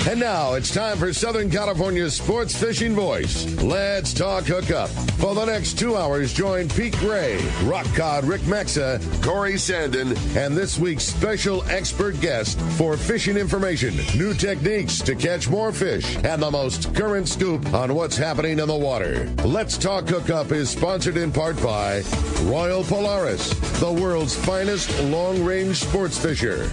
And now it's time for Southern California's sports fishing voice. Let's talk hookup. For the next 2 hours, join Pete Gray, Rock Cod Rick Maxa, Corey Sandin, and this week's special expert guest for fishing information, new techniques to catch more fish, and the most current scoop on what's happening in the water. Let's Talk Hookup is sponsored in part by Royal Polaris, the world's finest long-range sports fisher.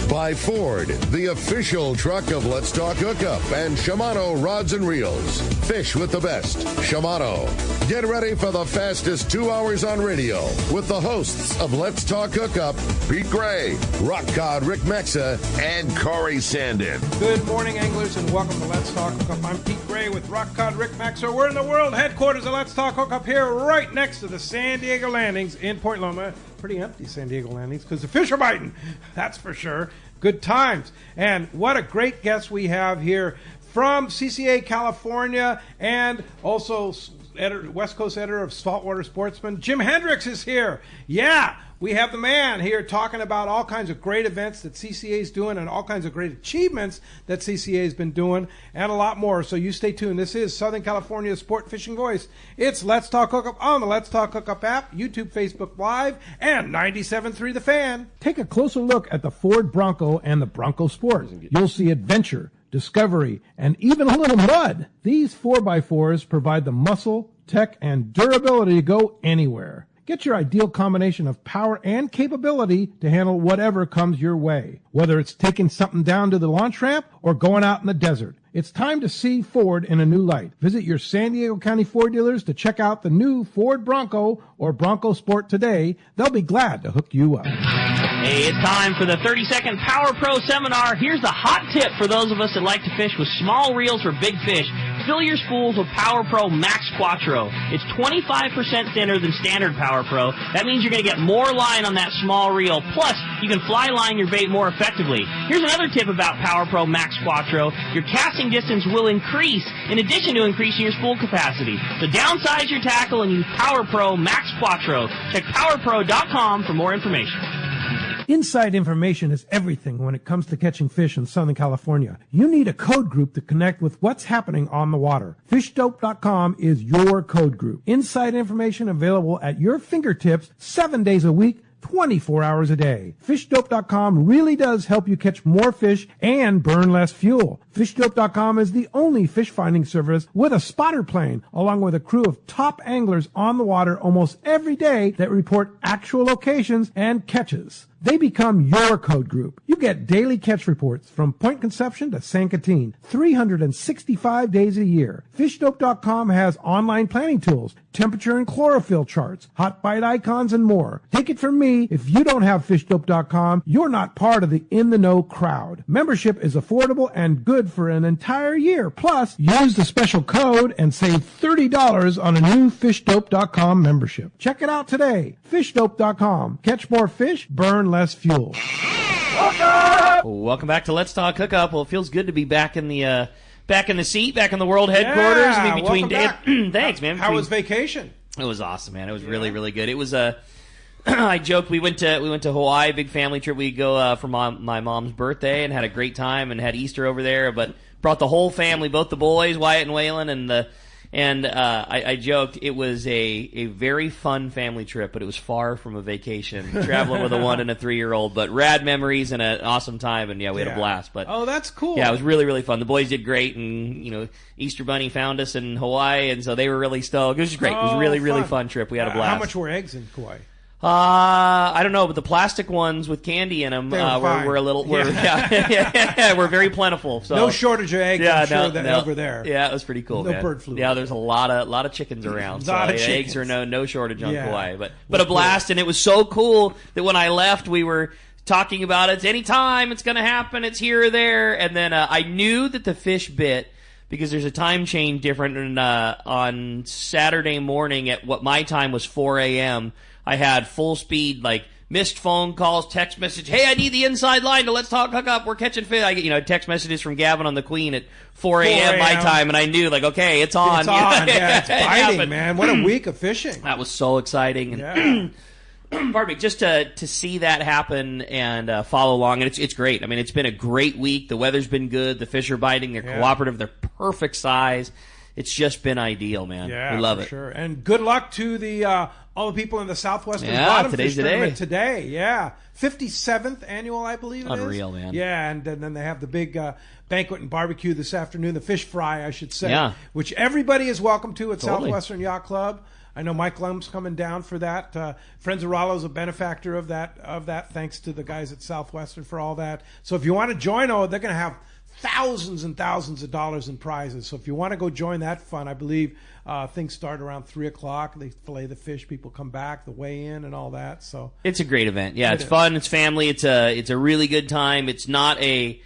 By Ford, the official truck of Let's Talk Hookup, and Shimano Rods and Reels. Fish with the best. Shimano. Get ready for the fastest 2 hours on radio with the hosts of Let's Talk Hookup, Pete Gray, Rock Cod Rick Maxa, and Corey Sandin. Good morning, anglers, and welcome to Let's Talk Hookup. I'm Pete Gray with Rock Cod Rick Maxa. We're in the world headquarters of Let's Talk Hookup here right next to the San Diego Landings in Point Loma. Pretty empty San Diego Landings because the fish are biting, that's for sure. Good times. And what a great guest we have here from CCA California and also West Coast editor of Saltwater Sportsman. Jim Hendricks is here. Yeah, we have the man here talking about all kinds of great events that CCA is doing and all kinds of great achievements that CCA has been doing and a lot more. So you stay tuned. This is Southern California's Sport Fishing Voice. It's Let's Talk Hookup on the Let's Talk Hookup app, YouTube, Facebook Live, and 97.3 The Fan. Take a closer look at the Ford Bronco and the Bronco Sport. You'll see adventure, discovery, and even a little mud. These 4x4s provide the muscle, tech, and durability to go anywhere. Get your ideal combination of power and capability to handle whatever comes your way. Whether it's taking something down to the launch ramp or going out in the desert, it's time to see Ford in a new light. Visit your San Diego County Ford dealers to check out the new Ford Bronco or Bronco Sport today. They'll be glad to hook you up. Hey, it's time for the 30-second Power Pro seminar. Here's the hot tip for those of us that like to fish with small reels for big fish. Fill your spools with Power Pro Max Quattro. It's 25% thinner than standard Power Pro. That means you're going to get more line on that small reel. Plus, you can fly line your bait more effectively. Here's another tip about Power Pro Max Quattro. Your casting distance will increase in addition to increasing your spool capacity. So downsize your tackle and use Power Pro Max Quattro. Check PowerPro.com for more information. Inside information is everything when it comes to catching fish in Southern California. You need a code group to connect with what's happening on the water. FishDope.com is your code group. Inside information available at your fingertips 7 days a week, 24 hours a day. FishDope.com really does help you catch more fish and burn less fuel. FishDope.com is the only fish finding service with a spotter plane, along with a crew of top anglers on the water almost every day that report actual locations and catches. They become your code group. You get daily catch reports from Point Conception to San Quintin, 365 days a year. FishDope.com has online planning tools, temperature and chlorophyll charts, hot bite icons, and more. Take it from me, if you don't have FishDope.com, you're not part of the in-the-know crowd. Membership is affordable and good for an entire year. Plus, use the special code and save $30 on a new FishDope.com membership. Check it out today. FishDope.com. Catch more fish, burn less fuel. Welcome back to Let's Talk Hookup. Well, it feels good to be back in the seat, back in the world headquarters. Yeah, welcome back. Thanks, man. How was vacation? It was awesome, man. It was really, really good. It was I joked we went to Hawaii, big family trip. We go for my mom's birthday and had a great time and had Easter over there. But brought the whole family, both the boys, Wyatt and Waylon, and I joked it was a very fun family trip, but it was far from a vacation. Traveling with a 1 and a 3-year-old, but rad memories and an awesome time, and we had a blast. But oh, that's cool. Yeah, it was really, really fun. The boys did great, and Easter Bunny found us in Hawaii, and so they were really stoked. It was just great. It was a really, really fun trip. We had a blast. How much were eggs in Kauai? I don't know, but the plastic ones with candy in them were a little. We're very plentiful. So no shortage of eggs. I'm sure over there. Yeah, it was pretty cool. No bird flu. Yeah, there's a lot of chickens around. Eggs are no shortage on Kauai, but a blast, and it was so cool that when I left, we were talking about it. Anytime it's going to happen, it's here or there, and then I knew that the fish bit. Because there's a time change different, and on Saturday morning at what my time was 4 a.m., I had full speed, missed phone calls, text message. Hey, I need the inside line to Let's Talk Hookup. We're catching fish. I get, text messages from Gavin on the Queen at 4 a.m. my time, and I knew, okay, it's on. It's on. Yeah, it's biting, man. What a week of fishing. That was so exciting. And pardon me, just to see that happen and follow along, and it's great. I mean, it's been a great week. The weather's been good. The fish are biting. They're cooperative. They're perfect size. It's just been ideal, man. Yeah, we love it. Sure. And good luck to the all the people in the Southwestern Bottom Fish Tournament today. Yeah, 57th annual, I believe it is. Unreal, man. Yeah, and then they have the big banquet and barbecue this afternoon, the fish fry, I should say, which everybody is welcome to at Southwestern Yacht Club. I know Mike Lum's coming down for that. Friends of Rollo's a benefactor of that. Thanks to the guys at Southwestern for all that. So if you want to join, they're going to have thousands and thousands of dollars in prizes. So if you want to go join that fun, I believe things start around 3 o'clock. They fillet the fish, people come back, the weigh in and all that. So it's a great event. Yeah, it's fun. It's family. It's a really good time. It's not it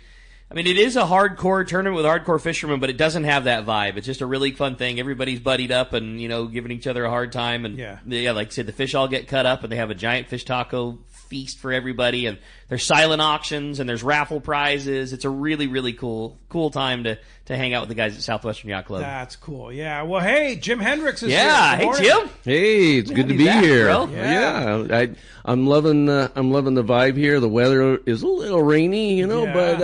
is a hardcore tournament with hardcore fishermen, but it doesn't have that vibe. It's just a really fun thing. Everybody's buddied up and, giving each other a hard time. And like I said, the fish all get cut up and they have a giant fish taco feast for everybody. And there's silent auctions and there's raffle prizes. It's a really, really cool time to hang out with the guys at Southwestern Yacht Club. That's cool. Yeah. Well, hey, Jim Hendricks is here. Yeah. Hey, Jim. Hey, it's good to be here. Bro. Yeah. I'm loving the vibe here. The weather is a little rainy, but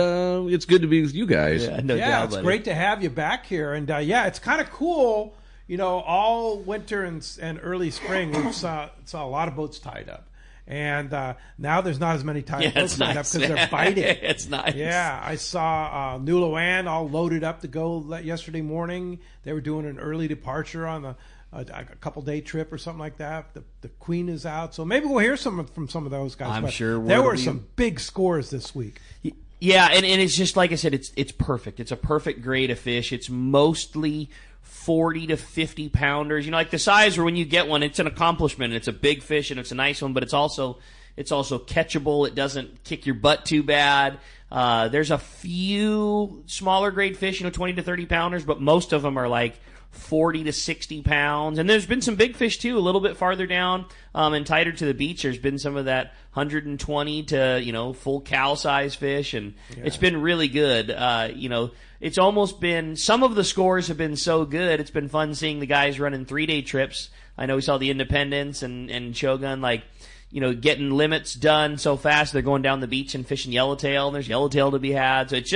it's good to be with you guys. Yeah, no doubt, it's great to have you back here. And it's kind of cool. All winter and early spring, we saw a lot of boats tied up. And now there's not as many boats tied up because they're biting. It's nice. Yeah, I saw New Luan all loaded up to go yesterday morning. They were doing an early departure on a couple-day trip or something like that. The Queen is out. So maybe we'll hear from some of those guys. I'm sure there were some big scores this week. Yeah, and it's just like I said, it's perfect. It's a perfect grade of fish. It's mostly 40 to 50 pounders. Like the size where when you get one, it's an accomplishment. It's a big fish and it's a nice one, but it's also catchable. It doesn't kick your butt too bad. There's a few smaller grade fish, 20 to 30 pounders, but most of them are like 40 to 60 pounds. And there's been some big fish too, a little bit farther down and tighter to the beach. There's been some of that 120 to, full cow size fish. And it's been really good. It's almost been, some of the scores have been so good. It's been fun seeing the guys running 3-day trips. I know we saw the Independence and Shogun, getting limits done so fast. They're going down the beach and fishing yellowtail, and there's yellowtail to be had. So it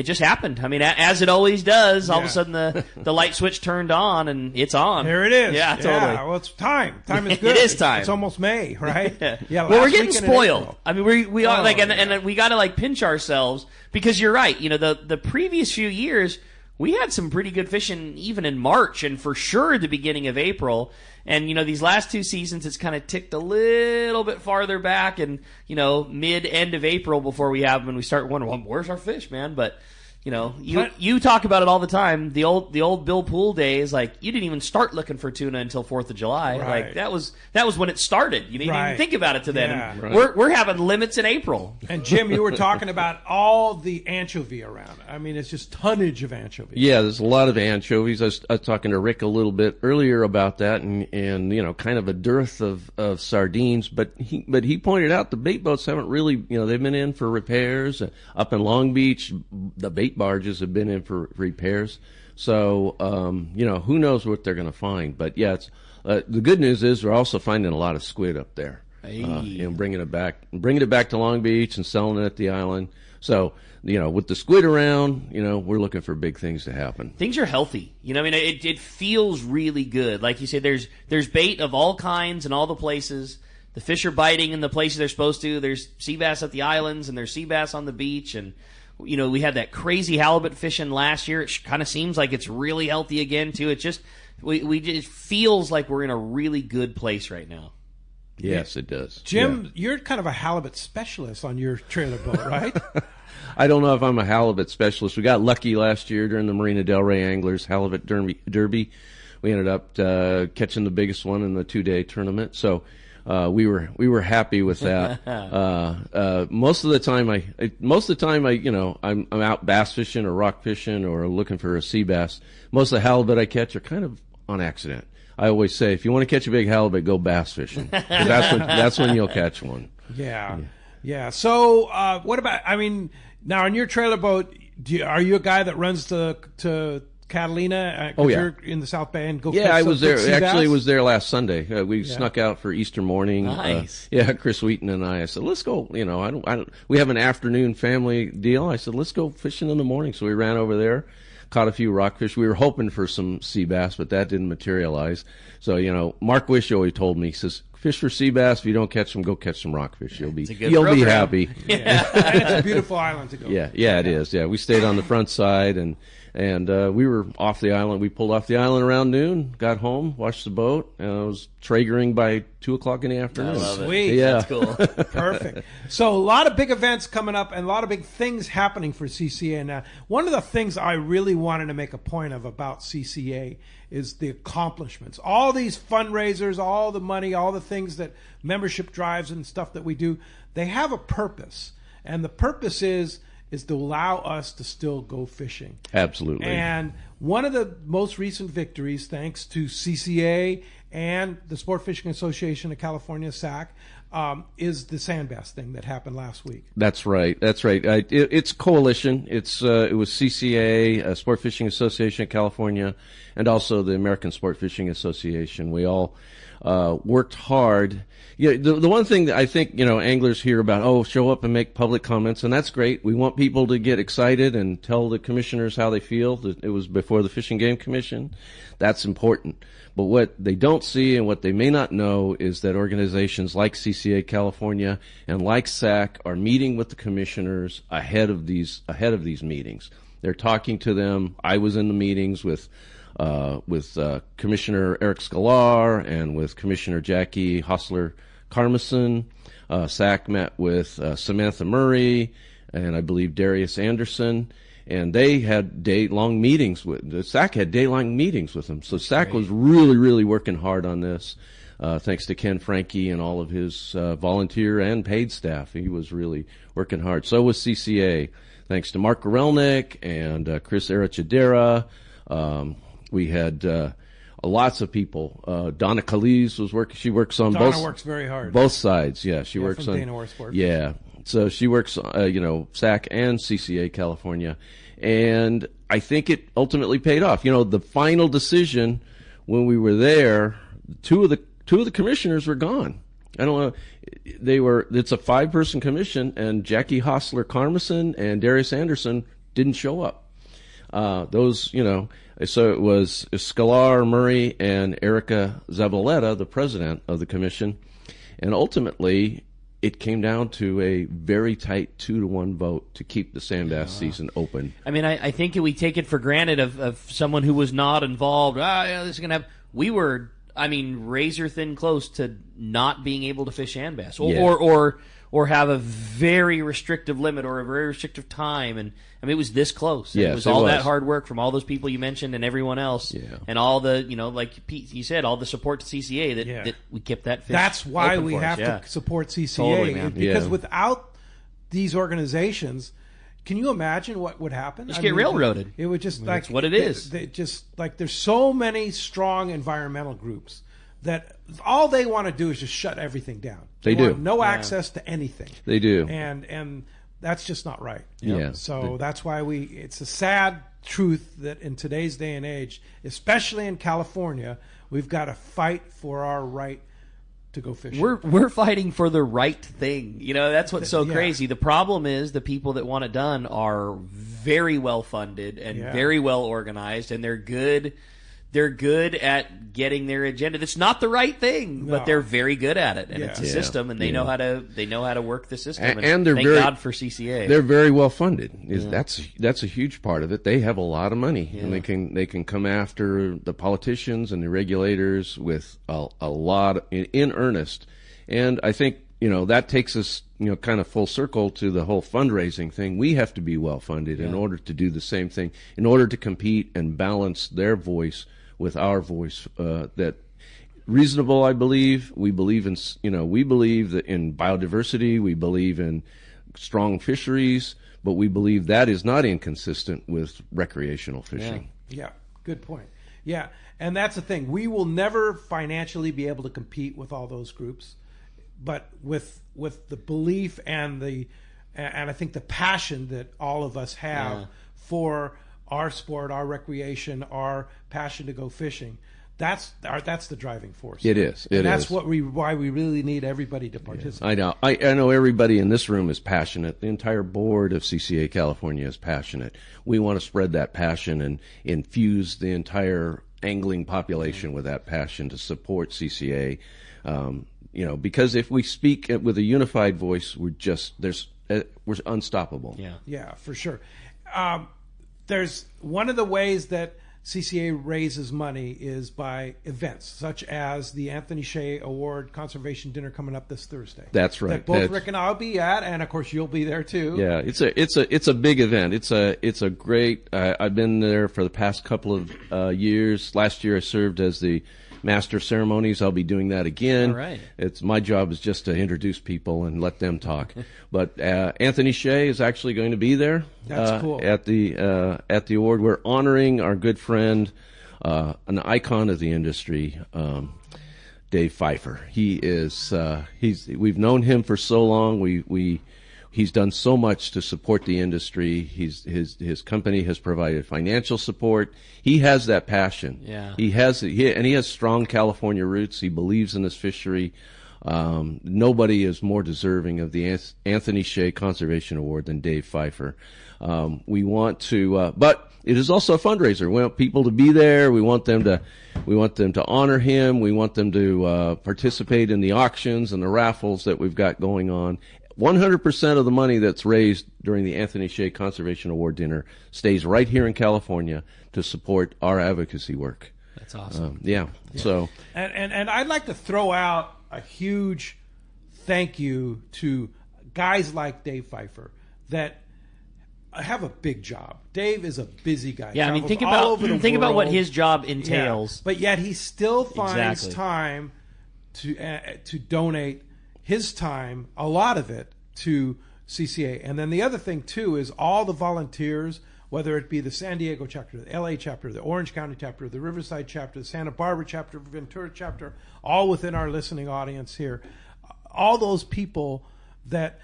just happened. As it always does, all of a sudden the light switch turned on and it's on. There it is. Yeah, totally. Yeah, well, it's time. Time is good. It is time. It's almost May, right? Yeah. Well, we're getting spoiled. We are and we got to pinch ourselves because you're right. The previous few years we had some pretty good fishing even in March and for sure the beginning of April. And, these last two seasons, it's kind of ticked a little bit farther back and, end of April before we have them and we start wondering, well, where's our fish, man? But, you talk about it all the time. The old Bill Poole days, you didn't even start looking for tuna until 4th of July. Right. That was when it started. You didn't even think about it to then. Yeah. Right. We're having limits in April. And Jim, you were talking about all the anchovy around. It's just tonnage of anchovy. Yeah, there's a lot of anchovies. I was talking to Rick a little bit earlier about that, and kind of a dearth of sardines. But he pointed out the bait boats haven't really, they've been in for repairs up in Long Beach. The bait barges have been in for repairs. So who knows what they're going to find? But yeah, it's the good news is we're also finding a lot of squid up there. Hey. Bringing it back to Long Beach and selling it at the island. So, with the squid around, we're looking for big things to happen. Things are healthy. It feels really good. Like you said, there's bait of all kinds in all the places. The fish are biting in the places they're supposed to. There's sea bass at the islands and there's sea bass on the beach. And, we had that crazy halibut fishing last year. It kind of seems like it's really healthy again, too. It just, it feels like we're in a really good place right now. Yes, it does. Jim, you're kind of a halibut specialist on your trailer boat, right? I don't know if I'm a halibut specialist. We got lucky last year during the Marina Del Rey Anglers Halibut Derby. We ended up catching the biggest one in the 2-day tournament. So we were happy with that. Most of the time I'm out bass fishing or rock fishing or looking for a sea bass. Most of the halibut I catch are kind of on accident. I always say, if you want to catch a big halibut, go bass fishing. 'Cause that's when you'll catch one. Yeah. So, what about? Now on your trailer boat, are you a guy that runs to Catalina? Oh, yeah. You're in the South Bay and go. Yeah, I was there. Sea Actually, bass? was there last Sunday. We snuck out for Easter morning. Nice. Chris Wheaton and I said, let's go. You know, I don't. We have an afternoon family deal. I said, let's go fishing in the morning. So we ran over there, caught a few rockfish. We were hoping for some sea bass, but that didn't materialize. So, you know, Mark Wish always told me, he says, fish for sea bass. If you don't catch them, go catch some rockfish. You'll be happy. Yeah. And it's a beautiful island to go. Yeah, it is. Yeah, we stayed on the front side and we were off the island. We pulled off the island around noon, got home, watched the boat, and I was traegering by 2:00 in the afternoon. I love it. Sweet. Yeah. That's cool. Perfect. So a lot of big events coming up and a lot of big things happening for CCA. Now, one of the things I really wanted to make a point of about CCA is the accomplishments. All these fundraisers, all the money, all the things that membership drives and stuff that we do, they have a purpose. And the purpose is to allow us to still go fishing. Absolutely. And one of the most recent victories, thanks to CCA and the Sport Fishing Association of California, SAC, is the sand bass thing that happened last week. That's right. It's coalition. It was CCA, Sport Fishing Association of California, and also the American Sport Fishing Association. We all worked hard. Yeah, the one thing that I think, you know, anglers hear about, show up and make public comments, and that's great. We want people to get excited and tell the commissioners how they feel. It was before the Fish and Game Commission. That's important. But what they don't see and what they may not know is that organizations like CCA California and like SAC are meeting with the commissioners ahead of these meetings. They're talking to them. I was in the meetings with Commissioner Eric Sklar and with Commissioner Jackie Hostler-Carmison. SAC met with Samantha Murray and I believe Darius Anderson, and they had day-long meetings with SAC had day-long meetings with them. So SAC was really, really working hard on this. Thanks to Ken Franke and all of his volunteer and paid staff. He was really working hard. So was CCA. Thanks to Mark Gorelnik and Chris Arachidera. We had lots of people. Donna Calise was working. She works on Donna works very hard. Both sides. Yeah, she works from on Dana War Sports. Yeah, so she works, SAC and CCA California, and I think it ultimately paid off. You know, the final decision when we were there, two of the commissioners were gone. I don't know. It's a 5-person commission, and Jackie Hostler-Carmison and Darius Anderson didn't show up. So it was Sklar, Murray, and Erica Zabaleta, the president of the commission, and ultimately it came down to a very tight 2-1 vote to keep the sand bass season open. I mean, I think we take it for granted of someone who was not involved. This is going to happen. We were, razor thin close to not being able to fish sand bass, or have a very restrictive limit or a very restrictive time. And it was this close. Yes, it was all that hard work from all those people you mentioned and everyone else, and all the, like Pete, you said, all the support to CCA that we kept that fish. That's why open we for have us. to support CCA, Totally, man. because without these organizations, can you imagine what would happen? Just get railroaded. It would just that's what it is. They just like there's so many strong environmental groups that all they want to do is just shut everything down. They want do. no access to anything. They do. And that's just not right. Yeah. So that's why it's a sad truth that in today's day and age, especially in California, we've got to fight for our right to go fishing. We're fighting for the right thing. That's what's so crazy. The problem is the people that want it done are very well funded and very well organized, and they're good. They're good at getting their agenda. That's not the right thing, but they're very good at it, and it's a system, and they know how to work the system. And they're thank God for CCA. They're very well funded. That's a huge part of it. They have a lot of money, and they can come after the politicians and the regulators with a lot in earnest. And I think that takes us kind of full circle to the whole fundraising thing. We have to be well funded in order to do the same thing, in order to compete and balance their voice with our voice. That reasonable, I believe. We believe in we believe that in biodiversity. We believe in strong fisheries, but we believe that is not inconsistent with recreational fishing. Yeah, good point. Yeah, and that's the thing. We will never financially be able to compete with all those groups, but with the belief and I think the passion that all of us have for our sport, our recreation, our passion to go fishing. That's the driving force. It is. And that's why we really need everybody to participate. I know. I know everybody in this room is passionate. The entire board of CCA California is passionate. We want to spread that passion and infuse the entire angling population with that passion to support CCA. Because if we speak with a unified voice, we're unstoppable. Yeah, for sure. There's one of the ways that CCA raises money is by events such as the Anthony Shea Award Conservation Dinner coming up this Thursday. That's right. That both Rick and I'll be at, and of course you'll be there too. Yeah, it's a big event. It's a great. I've been there for the past couple of years. Last year I served as the Master of Ceremonies. I'll be doing that again. All right. It's my job is just to introduce people and let them talk. But Anthony Shea is actually going to be there. That's cool. At the award. We're honoring our good friend, an icon of the industry, Dave Pfeiffer. He is we've known him for so long. He's done so much to support the industry. His company has provided financial support. He has that passion. Yeah. He has strong California roots. He believes in this fishery. Nobody is more deserving of the Anthony Shea Conservation Award than Dave Pfeiffer. We want to, but it is also a fundraiser. We want people to be there. We want them to honor him. We want them to participate in the auctions and the raffles that we've got going on. 100% of the money that's raised during the Anthony Shea Conservation Award dinner stays right here in California to support our advocacy work. That's awesome. Yeah. So, and I'd like to throw out a huge thank you to guys like Dave Pfeiffer that have a big job. Dave is a busy guy. Yeah, I mean, think about what his job entails. Yeah, but yet he still finds Exactly. time to donate his time, a lot of it, to CCA. And then the other thing, too, is all the volunteers, whether it be the San Diego chapter, the LA chapter, the Orange County chapter, the Riverside chapter, the Santa Barbara chapter, Ventura chapter, all within our listening audience here. All those people that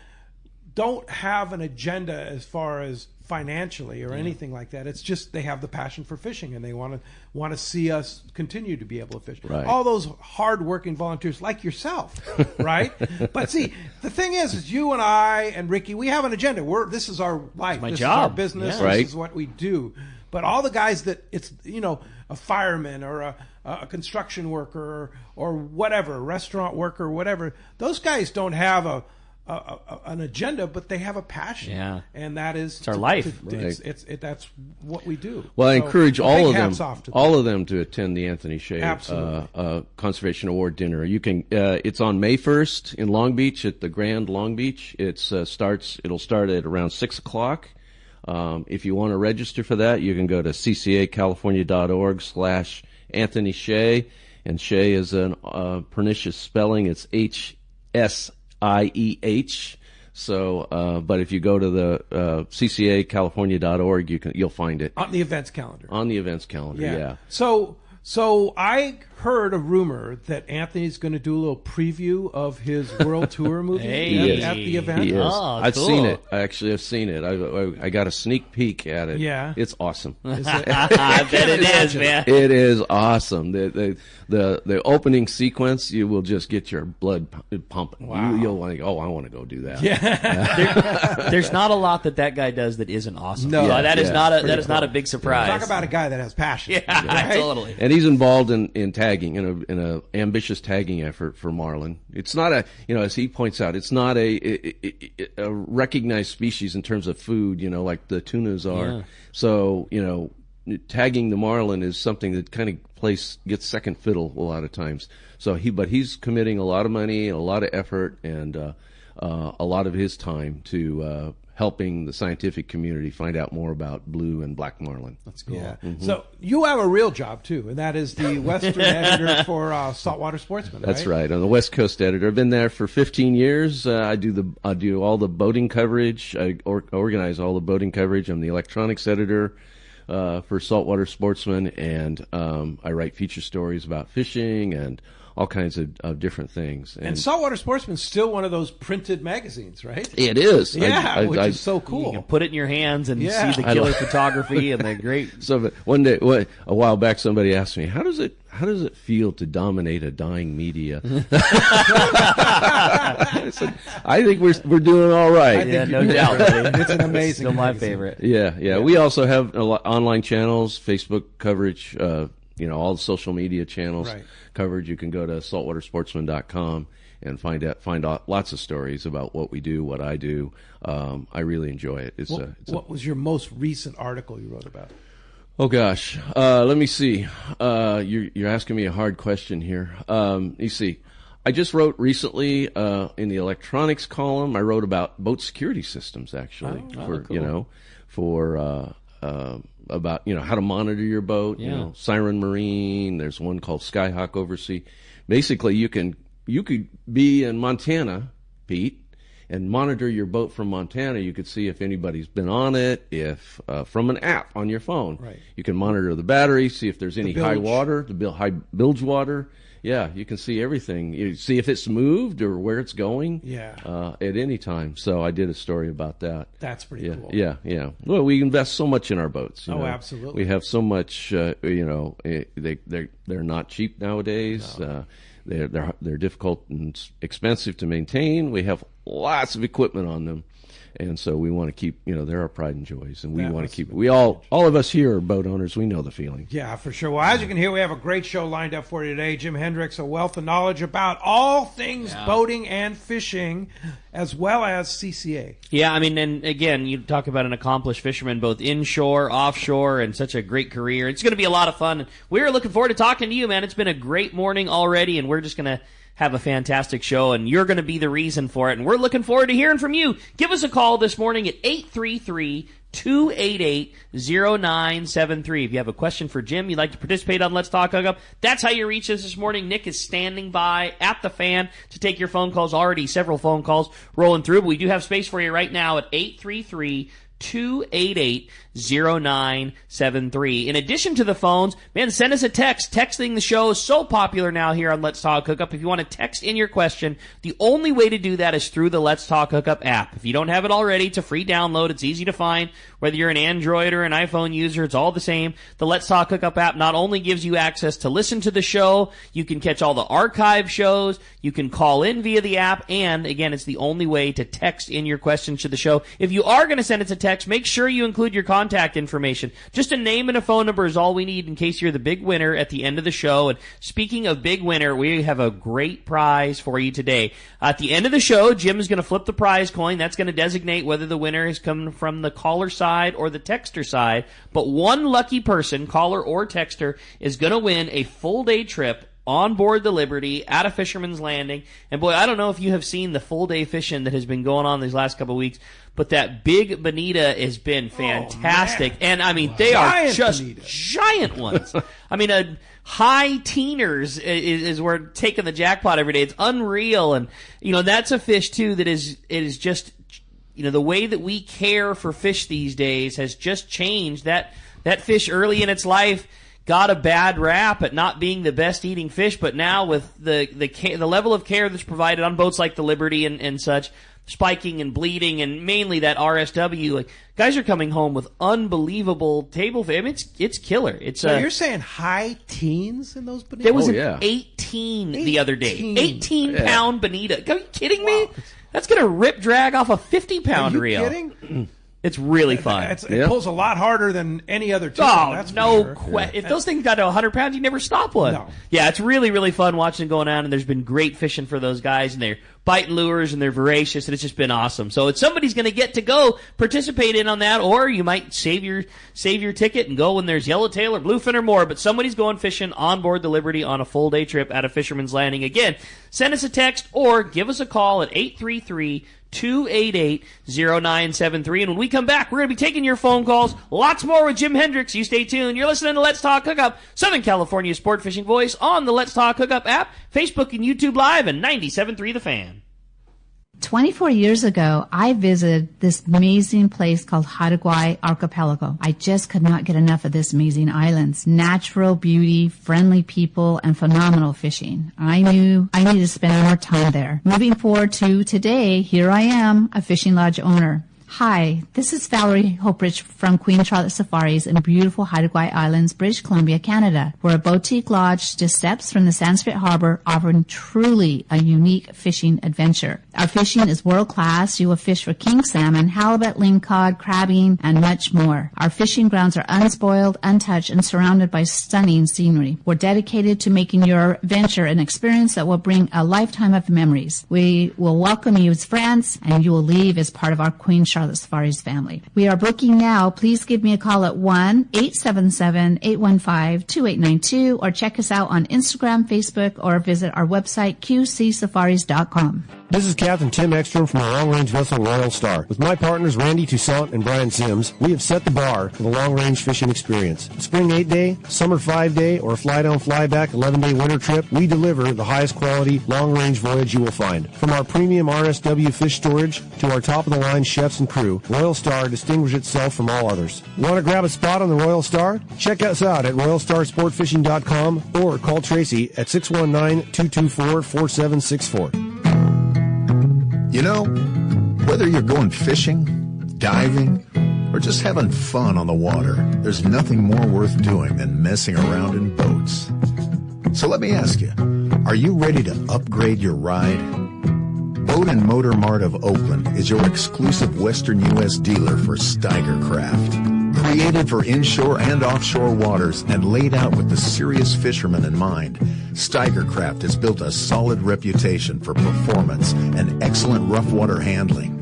don't have an agenda as far as financially or anything like that. It's just they have the passion for fishing and they want to see us continue to be able to fish. Right. All those hard-working volunteers like yourself, right? But see, the thing is you and I and Ricky, we have an agenda. This is our life. My this job. is our business. Yeah. Right. This is what we do. But all the guys that it's, a fireman or a construction worker or whatever, a restaurant worker, whatever, those guys don't have an agenda, but they have a passion. Yeah. And that is It's our life. That's what we do. well, I So, encourage big all hats off to of them to attend the Anthony Shea Absolutely. Conservation Award dinner. You can. It's on May 1st in Long Beach at the Grand Long Beach. It'll start at around 6:00. If you want to register for that, you can go to ccacalifornia.org/Anthony Shea, and Shea is an pernicious spelling. It's HSIEH. So, but if you go to the ccacalifornia.org, you'll find it on the events calendar. on the events calendar. Yeah. So I heard a rumor that Anthony's going to do a little preview of his world tour movie Hey. at the event. He is. Oh, I've cool. seen it. I actually have seen it. I got a sneak peek at it. Yeah. It's awesome. I bet it is, man. It is awesome. The opening sequence, you will just get your blood pumping. Wow. You'll like, I want to go do that. There's not a lot that guy does that isn't awesome. No. that is Yeah. not a big surprise. Talk about a guy that has passion. Yeah, right? totally. And he's involved in tagging, in a ambitious tagging effort for marlin. It's not as he points out, it's not a recognized species in terms of food, like the tunas are. Yeah. So, tagging the marlin is something that kind of gets second fiddle a lot of times. So he's committing a lot of money and a lot of effort and a lot of his time to helping the scientific community find out more about blue and black marlin. That's cool. Yeah. So you have a real job too, and that is the Western editor for Saltwater Sportsman. That's right. I'm the West Coast editor. I've been there for 15 years. I do all the boating coverage. I organize all the boating coverage. I'm the electronics editor for Saltwater Sportsman, and I write feature stories about fishing and all kinds of different things. And Saltwater Sportsman's still one of those printed magazines, right? It is. Yeah, which is so cool. You can put it in your hands and see the killer photography and the great. So one day, a while back, somebody asked me, "How does it feel to dominate a dying media?" I said, "I think we're doing all right." Yeah, no doubt. It's an amazing. Still my favorite. Yeah. We also have online channels, Facebook coverage. All the social media channels coverage. You can go to saltwatersportsman.com and find out lots of stories about what we do, what I do. I really enjoy it. What was your most recent article you wrote about? Oh gosh, let me see. You're asking me a hard question here. You see, I just wrote recently in the electronics column. I wrote about boat security systems, actually, about how to monitor your boat. Siren Marine. There's one called Skyhawk Oversea. Basically, you could be in Montana, Pete, and monitor your boat from Montana. You could see if anybody's been on it, if from an app on your phone. Right. You can monitor the battery, see if there's any high water, high bilge water. Yeah, you can see everything. You see if it's moved or where it's going. Yeah. At any time. So I did a story about that. That's pretty cool. Yeah. Well, we invest so much in our boats. Absolutely. We have so much. They're not cheap nowadays. No. They're difficult and expensive to maintain. We have lots of equipment on them, and so we want to keep. They're our pride and joys, and we want to keep it. We all of us here are boat owners. We know the feeling. Yeah, for sure. Well, as you can hear, we have a great show lined up for you today. Jim Hendricks, a wealth of knowledge about all things boating and fishing, as well as CCA. Yeah, and again, you talk about an accomplished fisherman, both inshore, offshore, and such a great career. It's going to be a lot of fun. We're looking forward to talking to you, man. It's been a great morning already, and we're just going to have a fantastic show, and you're going to be the reason for it, and we're looking forward to hearing from you. Give us a call this morning at 833-288-0973. If you have a question for Jim, you'd like to participate on Let's Talk Hookup, that's how you reach us this morning. Nick is standing by at the fan to take your phone calls. Already several phone calls rolling through, but we do have space for you right now at 833-288-0973. In addition to the phones, man, send us a text. Texting the show is so popular now here on Let's Talk Hookup. If you want to text in your question, the only way to do that is through the Let's Talk Hookup app. If you don't have it already, it's a free download. It's easy to find. Whether you're an Android or an iPhone user, it's all the same. The Let's Talk Hookup app not only gives you access to listen to the show, you can catch all the archive shows, you can call in via the app, and again, it's the only way to text in your questions to the show. If you are going to send us a text, make sure you include your contact information. Just a name and a phone number is all we need in case you're the big winner at the end of the show. And speaking of big winner, we have a great prize for you today. At the end of the show, Jim is going to flip the prize coin. That's going to designate whether the winner has come from the caller side or the texter side. But one lucky person, caller or texter, is going to win a full day trip on board the Liberty at a Fisherman's Landing. And boy, I don't know if you have seen the full day fishing that has been going on these last couple of weeks, but that big bonita has been fantastic. And they are just giant ones. A high teeners is we're taking the jackpot every day. It's unreal. And, that's a fish too that is just, the way that we care for fish these days has just changed. That fish early in its life got a bad rap at not being the best eating fish, but now with the level of care that's provided on boats like the Liberty and such, spiking and bleeding, and mainly that RSW, guys are coming home with unbelievable table fish. It's killer. So you're saying high teens in those bonitas? There was an 18 the other day. 18-pound bonita. Are you kidding me? That's going to rip drag off a 50-pound reel. Are you kidding? It's really fun. It pulls a lot harder than any other tune. That's no question. If those things got to 100 pounds, you never stop one. No. Yeah, it's really, really fun watching it going on, and there's been great fishing for those guys, and they're biting lures, and they're voracious, and it's just been awesome. So it's somebody's going to get to go participate in on that, or you might save your ticket and go when there's yellowtail or bluefin or more, but somebody's going fishing on board the Liberty on a full-day trip at a Fisherman's Landing. Again, send us a text or give us a call at 833-288-0973. And when we come back, we're going to be taking your phone calls. Lots more with Jim Hendricks. You stay tuned. You're listening to Let's Talk Hookup, Southern California sport fishing voice on the Let's Talk Hookup app, Facebook and YouTube Live, and 97.3 The Fan. 24 years ago, I visited this amazing place called Hawaii Archipelago. I just could not get enough of this amazing islands. Natural beauty, friendly people, and phenomenal fishing. I knew I needed to spend more time there. Moving forward to today, here I am, a fishing lodge owner. Hi, this is Valerie Hopridge from Queen Charlotte Safaris in beautiful Hawaii Islands, British Columbia, Canada. We're a boutique lodge just steps from the Sanskrit Harbor, offering truly a unique fishing adventure. Our fishing is world class. You will fish for king salmon, halibut, lingcod, crabbing, and much more. Our fishing grounds are unspoiled, untouched, and surrounded by stunning scenery. We're dedicated to making your venture an experience that will bring a lifetime of memories. We will welcome you as friends, and you will leave as part of our Queen Charlotte Safaris family. We are booking now. Please give me a call at 1-877-815-2892 or check us out on Instagram, Facebook, or visit our website, qcsafaris.com. This is Captain Tim Ekstrom from the long-range vessel Royal Star. With my partners Randy Toussaint and Brian Sims, we have set the bar for the long-range fishing experience. Spring 8-day, summer 5-day, or fly-down, fly-back 11-day winter trip, we deliver the highest quality long-range voyage you will find. From our premium RSW fish storage to our top-of-the-line chefs and crew, Royal Star distinguishes itself from all others. Want to grab a spot on the Royal Star? Check us out at RoyalStarSportFishing.com or call Tracy at 619-224-4764. You know, whether you're going fishing, diving, or just having fun on the water, there's nothing more worth doing than messing around in boats. So let me ask you, are you ready to upgrade your ride? Boat and Motor Mart of Oakland is your exclusive Western U.S. dealer for Steiger Craft. Created for inshore and offshore waters and laid out with the serious fisherman in mind, Steiger Craft has built a solid reputation for performance and excellent rough water handling.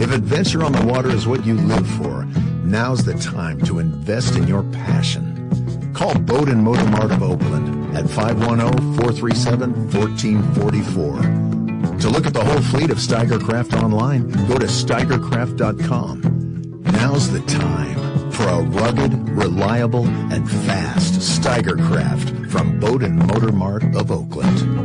If adventure on the water is what you live for, now's the time to invest in your passion. Call Boat and Motor Mart of Oakland at 510-437-1444. To look at the whole fleet of Steiger Craft online, go to steigercraft.com. Now's the time for a rugged, reliable, and fast Steiger Craft from Boat and Motor Mart of Oakland.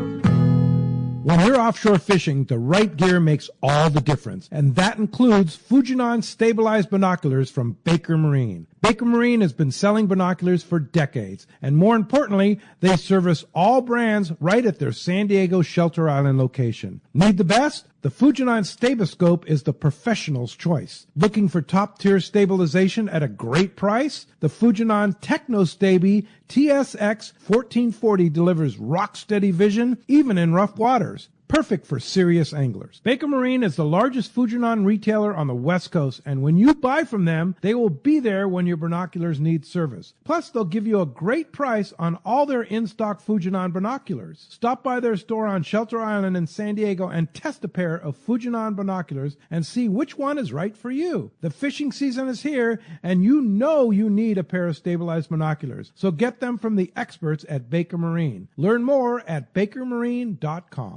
When you're offshore fishing, the right gear makes all the difference, and that includes Fujinon stabilized binoculars from Baker Marine. Baker Marine has been selling binoculars for decades, and more importantly, they service all brands right at their San Diego Shelter Island location. Need the best? The Fujinon Staboscope is the professional's choice. Looking for top-tier stabilization at a great price? The Fujinon Technostabi TSX 1440 delivers rock-steady vision even in rough waters. Perfect for serious anglers. Baker Marine is the largest Fujinon retailer on the West Coast, and when you buy from them, they will be there when your binoculars need service. Plus, they'll give you a great price on all their in-stock Fujinon binoculars. Stop by their store on Shelter Island in San Diego and test a pair of Fujinon binoculars and see which one is right for you. The fishing season is here, and you know you need a pair of stabilized binoculars. So get them from the experts at Baker Marine. Learn more at bakermarine.com.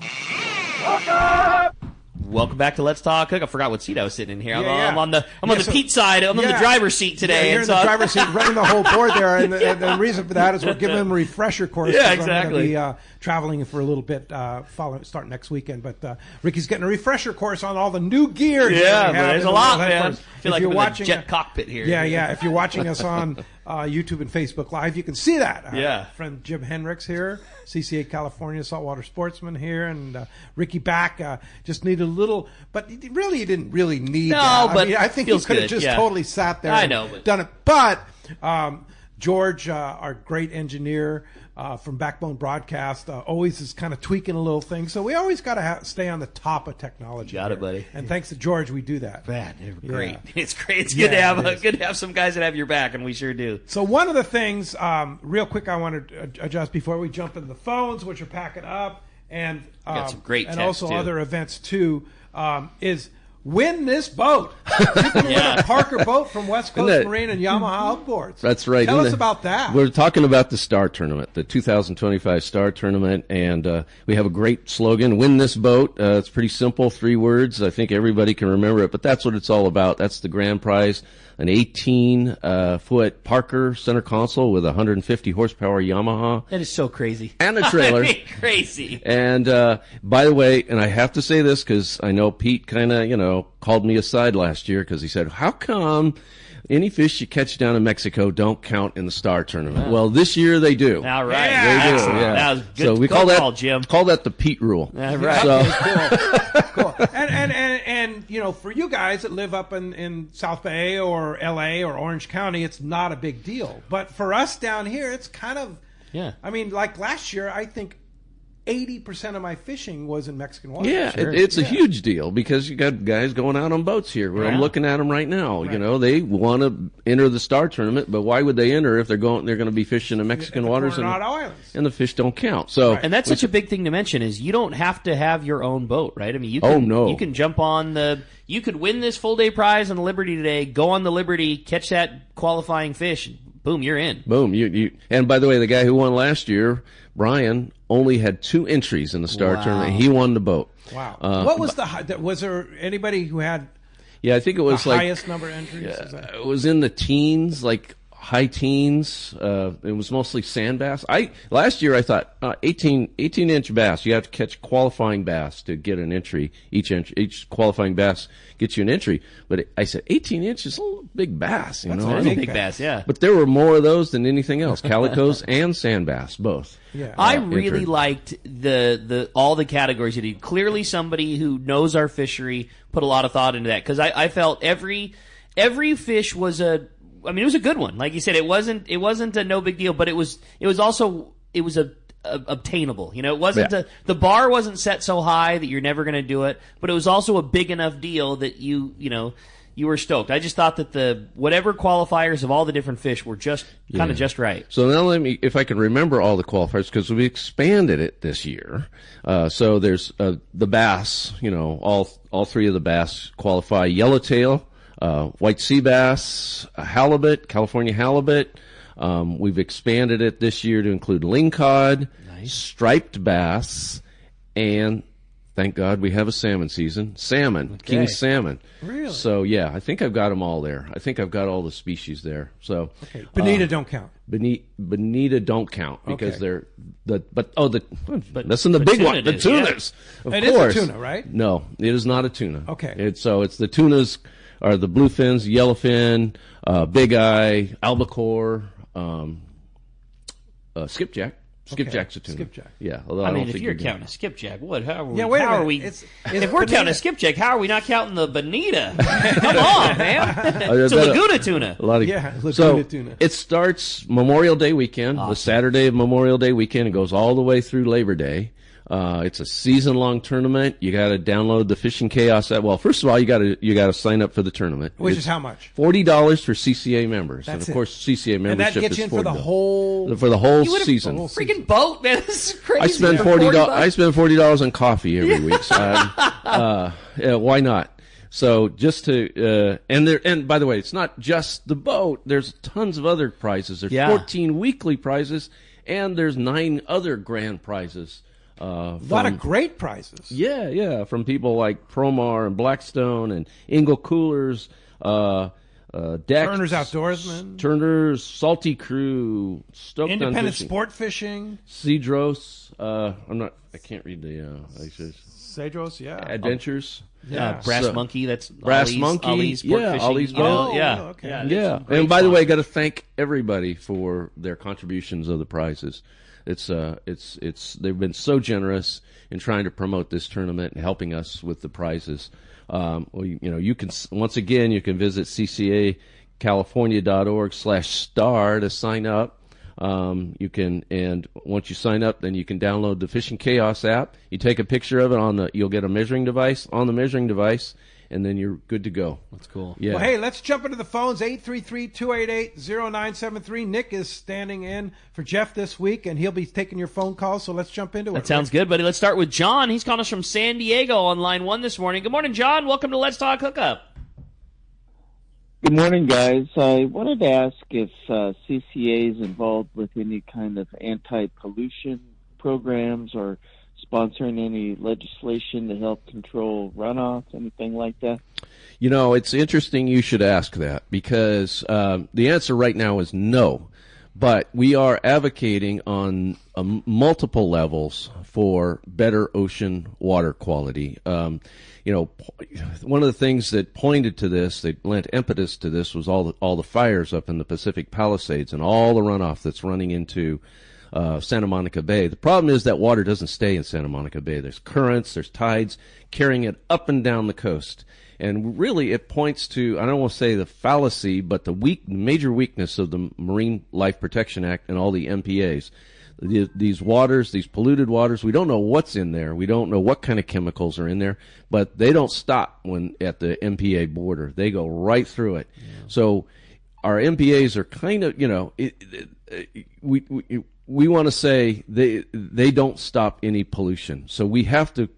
Welcome back to Let's Talk Hook. I forgot what seat I was sitting in here. Yeah. I'm on the Pete side. I'm on the driver's seat today. Yeah, you're in the driver's seat, running the whole board there, and the reason for that is we're giving them a refresher course. Yeah, exactly. I'm going to be traveling for a little bit, starting next weekend. But Ricky's getting a refresher course on all the new gear. Yeah, but there's a lot, man. I feel like you're watching a jet cockpit here. Yeah. If you're watching us on YouTube and Facebook Live, you can see that. Yeah. Friend Jim Hendricks here, CCA California Saltwater Sportsman here, and Ricky back. Just need a little, but he didn't really need that. But I think he could have just totally sat there and done it. But George, our great engineer from Backbone Broadcast, always is kind of tweaking a little thing. So we always got to stay on the top of technology. Got it, buddy. And thanks to George, we do that. Man, great. It's great. It's good to have some guys that have your back, and we sure do. So one of the things, real quick, I want to adjust before we jump into the phones, which are packing up, and got some great and also too. Other events too, is win this boat. You can win a Parker boat from West Coast Marine and Yamaha Outboards. That's right. Tell us about that. We're talking about the Star Tournament, the 2025 Star Tournament, and we have a great slogan, win this boat. It's pretty simple, 3 words. I think everybody can remember it, but that's what it's all about. That's the grand prize. an 18-foot Parker center console with a 150 horsepower Yamaha. That is so crazy. And a trailer. I mean, crazy. And by the way, and I have to say this because I know Pete kind of, called me aside last year because he said, how come any fish you catch down in Mexico don't count in the Star Tournament? Yeah. Well, this year they do. All right. They do. Yeah. That was good. So we call that, Jim. Call that the Pete rule. Right. So. Cool. And for you guys that live up in South Bay or LA or Orange County, it's not a big deal. But for us down here, it's kind of, I mean, like last year, I think 80% of my fishing was in Mexican waters. Yeah, it's a huge deal because you got guys going out on boats here. Where I'm looking at them right now. Right. They want to enter the Star Tournament, but why would they enter if they're going to be fishing in Mexican waters and the fish don't count? So, and that's such a big thing to mention is you don't have to have your own boat, right? I mean, you can jump on you could win this full day prize on the Liberty today, go on the Liberty, catch that qualifying fish, boom, you're in. Boom, you. And by the way, the guy who won last year, Brian, only had 2 entries in the Star Tournament. He won the boat. Wow. What was was there anybody who had I think it was the highest number of entries? It was in the teens, like high teens. It was mostly sand bass. Last year I thought 18-inch bass. You have to catch qualifying bass to get an entry. Each qualifying bass gets you an entry. But I said 18 inches, a little big bass. That's a big bass, yeah. But there were more of those than anything else. Calicos and sand bass, both. Yeah. I really liked the all the categories you did. Clearly, somebody who knows our fishery put a lot of thought into that because I felt every fish was it was a good one. Like you said, it wasn't a no big deal, but it was obtainable. It wasn't the bar wasn't set so high that you're never going to do it, but it was also a big enough deal that you were stoked. I just thought that the whatever qualifiers of all the different fish were just kind of just right. So now if I can remember all the qualifiers, because we expanded it this year. So there's the bass. All 3 of the bass qualify: yellowtail, white sea bass, halibut, California halibut. We've expanded it this year to include lingcod, striped bass, and thank God we have a salmon season. King salmon. Really? So I think I've got them all there. I think I've got all the species there. So Bonita don't count. Bonita don't count because they're that's the the big one. The tunas, of course. It is a tuna, right? No, it is not a tuna. Okay. It's the tunas are the bluefins, yellowfin, big eye, albacore, skipjack. Skipjack's a tuna. Skipjack. Yeah. I mean, if you're counting a skipjack, what? How are we? Wait a minute. Are we? If we're counting a skipjack, how are we not counting the bonita? Come on, man. It's a Laguna tuna. Laguna tuna. It starts Memorial Day weekend, the Saturday of Memorial Day weekend. It goes all the way through Labor Day. It's a season-long tournament. You got to download the Fishing Chaos app. Well, first of all, you got to sign up for the tournament, which is how much? $40 for CCA members, That's and of course, CCA membership and that gets is in $40 for the whole season. Freaking boat, man! This is crazy. I spend $40 on coffee every week. So why not? So just to and by the way, it's not just the boat. There's tons of other prizes. There's 14 weekly prizes, and there's 9 other grand prizes. A lot of great prizes. Yeah, from people like Promar and Blackstone and Ingle Coolers, Deck, Turner's Outdoorsman, Turner's Salty Crew, Stoked Independent on Fishing, Sport Fishing, Cedros. I can't read the. Cedros, Adventures. Brass Monkey. That's Brass Monkey. Ollie's Sport Fishing. Ollie's Boat. Okay. Yeah. And by the way, I got to thank everybody for their contributions of the prizes. They've been so generous in trying to promote this tournament and helping us with the prizes. You can once again you can visit ccacalifornia.org/star to sign up. And once you sign up, then you can download the Fishing Chaos app. You take a picture of it you'll get a measuring device on the measuring device, and then you're good to go. That's cool. Yeah. Well, hey, let's jump into the phones. 833-288-0973. Nick is standing in for Jeff this week, and he'll be taking your phone calls, so let's jump into it. That sounds good, buddy. Let's start with John. He's calling us from San Diego on line 1 this morning. Good morning, John. Welcome to Let's Talk Hookup. Good morning, guys. I wanted to ask if CCA is involved with any kind of anti-pollution programs or sponsoring any legislation to help control runoff, anything like that? You know, it's interesting you should ask that, because the answer right now is no. But we are advocating on multiple levels for better ocean water quality. You know, one of the things that pointed to this, that lent impetus to this, was all the fires up in the Pacific Palisades and all the runoff that's running into Santa Monica Bay. The problem is that water doesn't stay in Santa Monica Bay. There's currents, there's tides carrying it up and down the coast. And really, it points to, I don't want to say the fallacy, but the major weakness of the Marine Life Protection Act and all the MPAs. These waters, these polluted waters, we don't know what's in there. We don't know what kind of chemicals are in there, but they don't stop when at the MPA border. They go right through it. Yeah. So our MPAs are kind of, you know, we want to say they don't stop any pollution. So we have to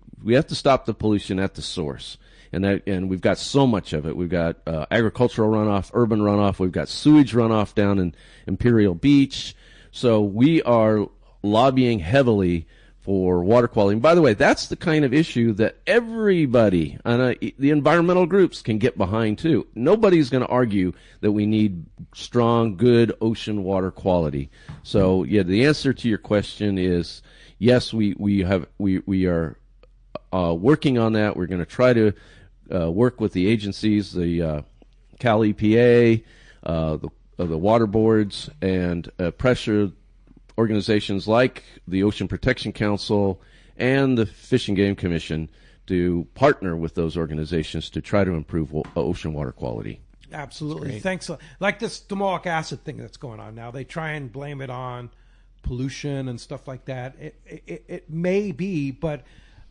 stop the pollution at the source. And we've got so much of it. We've got agricultural runoff, urban runoff. We've got sewage runoff down in Imperial Beach. So we are lobbying heavily for water quality. And by the way, that's the kind of issue that everybody, the environmental groups, can get behind too. Nobody's going to argue that we need strong, good ocean water quality. So yeah, the answer to your question is yes. We are working on that. We're going to try to work with the agencies, the Cal EPA, the water boards, and pressure organizations like the Ocean Protection Council and the Fish and Game Commission to partner with those organizations to try to improve ocean water quality. Absolutely. Thanks. Like this domoic acid thing that's going on now, they try and blame it on pollution and stuff like that. It may be, but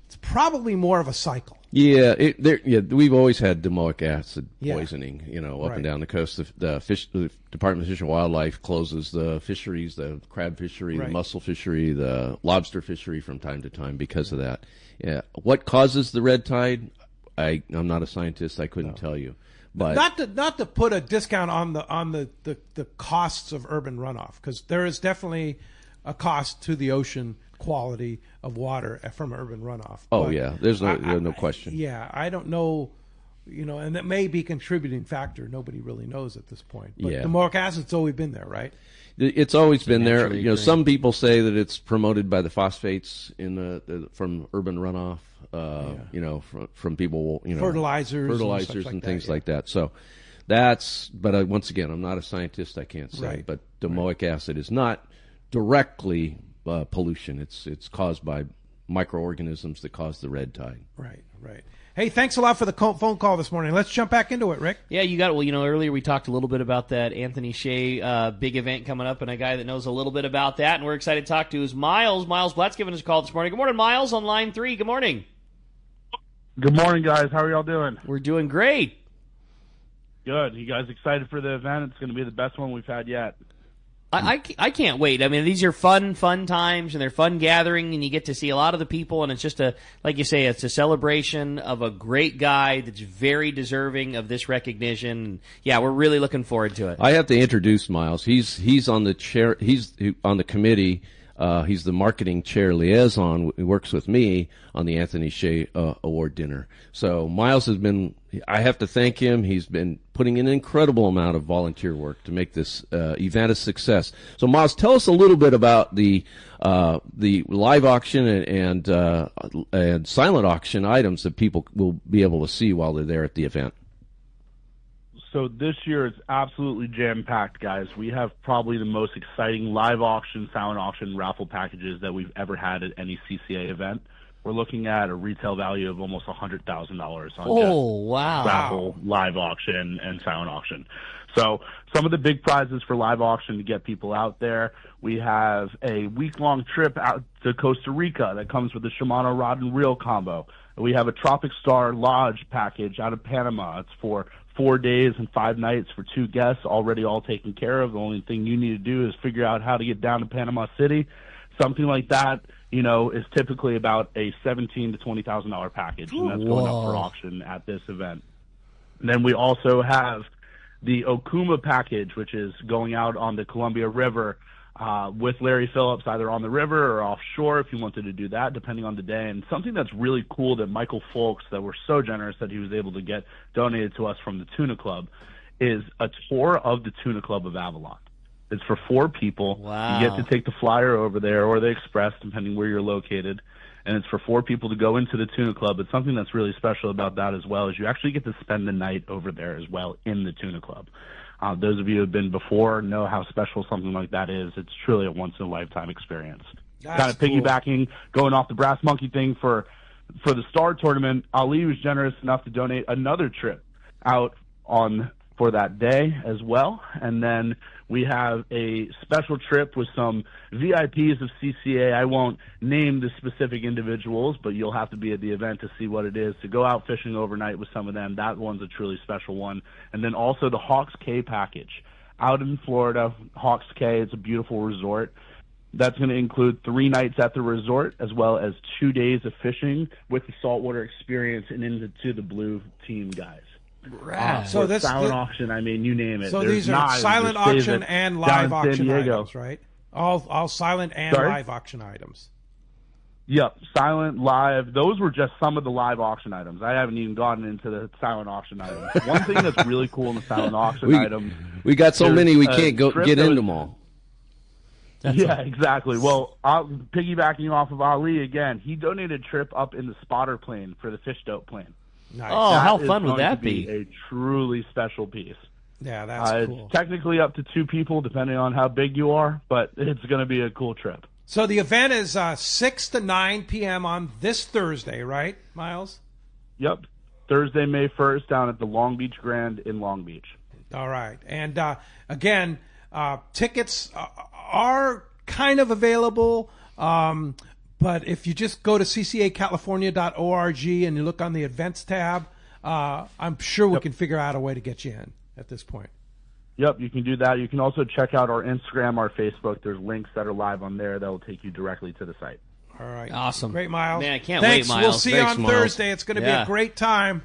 it's probably more of a cycle. Yeah, we've always had domoic acid poisoning, up and down the coast. The Department of Fish and Wildlife closes the fisheries, the crab fishery, the mussel fishery, the lobster fishery from time to time because of that. Yeah. What causes the red tide? I'm not a scientist. I couldn't tell you. But not to put a discount on the costs of urban runoff, because there is definitely a cost to the ocean quality of water from urban runoff. Oh, but yeah, there's no question. I don't know, and that may be a contributing factor. Nobody really knows at this point. But domoic acid's always been there, right? It's always been there. Some people say that it's promoted by the phosphates from urban runoff. From people, fertilizers and like things like that. So that's. But once again, I'm not a scientist. I can't say. Right. But domoic acid is not directly pollution. It's caused by microorganisms that cause the red tide. Right. Hey, thanks a lot for the phone call this morning. Let's jump back into it, Rick. Yeah, you got it. Well, earlier we talked a little bit about that Anthony Shea big event coming up, and a guy that knows a little bit about that, and we're excited to talk to is Miles. Miles Blatt's giving us a call this morning. Good morning, Miles, on line 3. Good morning. Good morning, guys. How are y'all doing? We're doing great. Good. You guys excited for the event? It's going to be the best one we've had yet. I can't wait. I mean, these are fun times, and they're fun gathering, and you get to see a lot of the people, and it's just like you say, it's a celebration of a great guy that's very deserving of this recognition. Yeah, we're really looking forward to it. I have to introduce Miles. He's on the chair. He's on the committee. He's the marketing chair liaison. He works with me on the Anthony Shea Award dinner. So Miles I have to thank him. He's been putting in an incredible amount of volunteer work to make this event a success. So Miles, tell us a little bit about the live auction and silent auction items that people will be able to see while they're there at the event. So this year it's absolutely jam-packed, guys. We have probably the most exciting live auction, silent auction, raffle packages that we've ever had at any CCA event. We're looking at a retail value of almost $100,000 on raffle, live auction, and silent auction. So some of the big prizes for live auction to get people out there, we have a week-long trip out to Costa Rica that comes with the Shimano rod and reel combo. We have a Tropic Star Lodge package out of Panama. It's for 4 days and 5 nights for 2 guests, already all taken care of. The only thing you need to do is figure out how to get down to Panama City. Something like that, is typically about a $17,000 to $20,000 package, and that's going up for auction at this event. And then we also have the Okuma package, which is going out on the Columbia River with Larry Phillips, either on the river or offshore if you wanted to do that, depending on the day. And something that's really cool that Michael Folks, that we're so generous that he was able to get donated to us from the Tuna Club, is a tour of the Tuna Club of Avalon. It's for 4 people. Wow. You get to take the flyer over there or the express, depending where you're located. And it's for 4 people to go into the Tuna Club. But something that's really special about that as well is you actually get to spend the night over there as well in the Tuna Club. Those of you who have been before know how special something like that is. It's truly a once-in-a-lifetime experience. Kind of piggybacking, going off the Brass Monkey thing for the Star Tournament, Ali was generous enough to donate another trip out for that day as well. And then we have a special trip with some VIPs of CCA. I won't name the specific individuals, but you'll have to be at the event to see what it is, to go out fishing overnight with some of them. That one's a truly special one. And then also the Hawks Cay package. Out in Florida, Hawks Cay, it's a beautiful resort. That's going to include 3 nights at the resort as well as 2 days of fishing with the saltwater experience and into the blue team guys. So this silent auction, I mean, you name it. So There's these are silent auction and live auction items, right? All silent and live auction items. Yep, silent, live. Those were just some of the live auction items. I haven't even gotten into the silent auction items. One thing that's really cool in the silent auction items. We got so many we can't get into them all. Exactly. Well, piggybacking off of Ali again, he donated a trip up in the spotter plane for the fish dope plane. Nice. Oh, how fun would that be? A truly special piece. Yeah, that's cool. It's technically up to 2 people, depending on how big you are, but it's going to be a cool trip. So the event is 6 to 9 p.m. on this Thursday, right, Miles? Yep. Thursday, May 1st, down at the Long Beach Grand in Long Beach. All right. And again, tickets are kind of available. But if you just go to ccacalifornia.org and you look on the events tab, I'm sure we can figure out a way to get you in at this point. Yep, you can do that. You can also check out our Instagram, our Facebook. There's links that are live on there that will take you directly to the site. All right. Awesome. Great, Miles. Man, I can't Thanks. wait, Miles. We'll see you on Thursday. It's going to be a great time.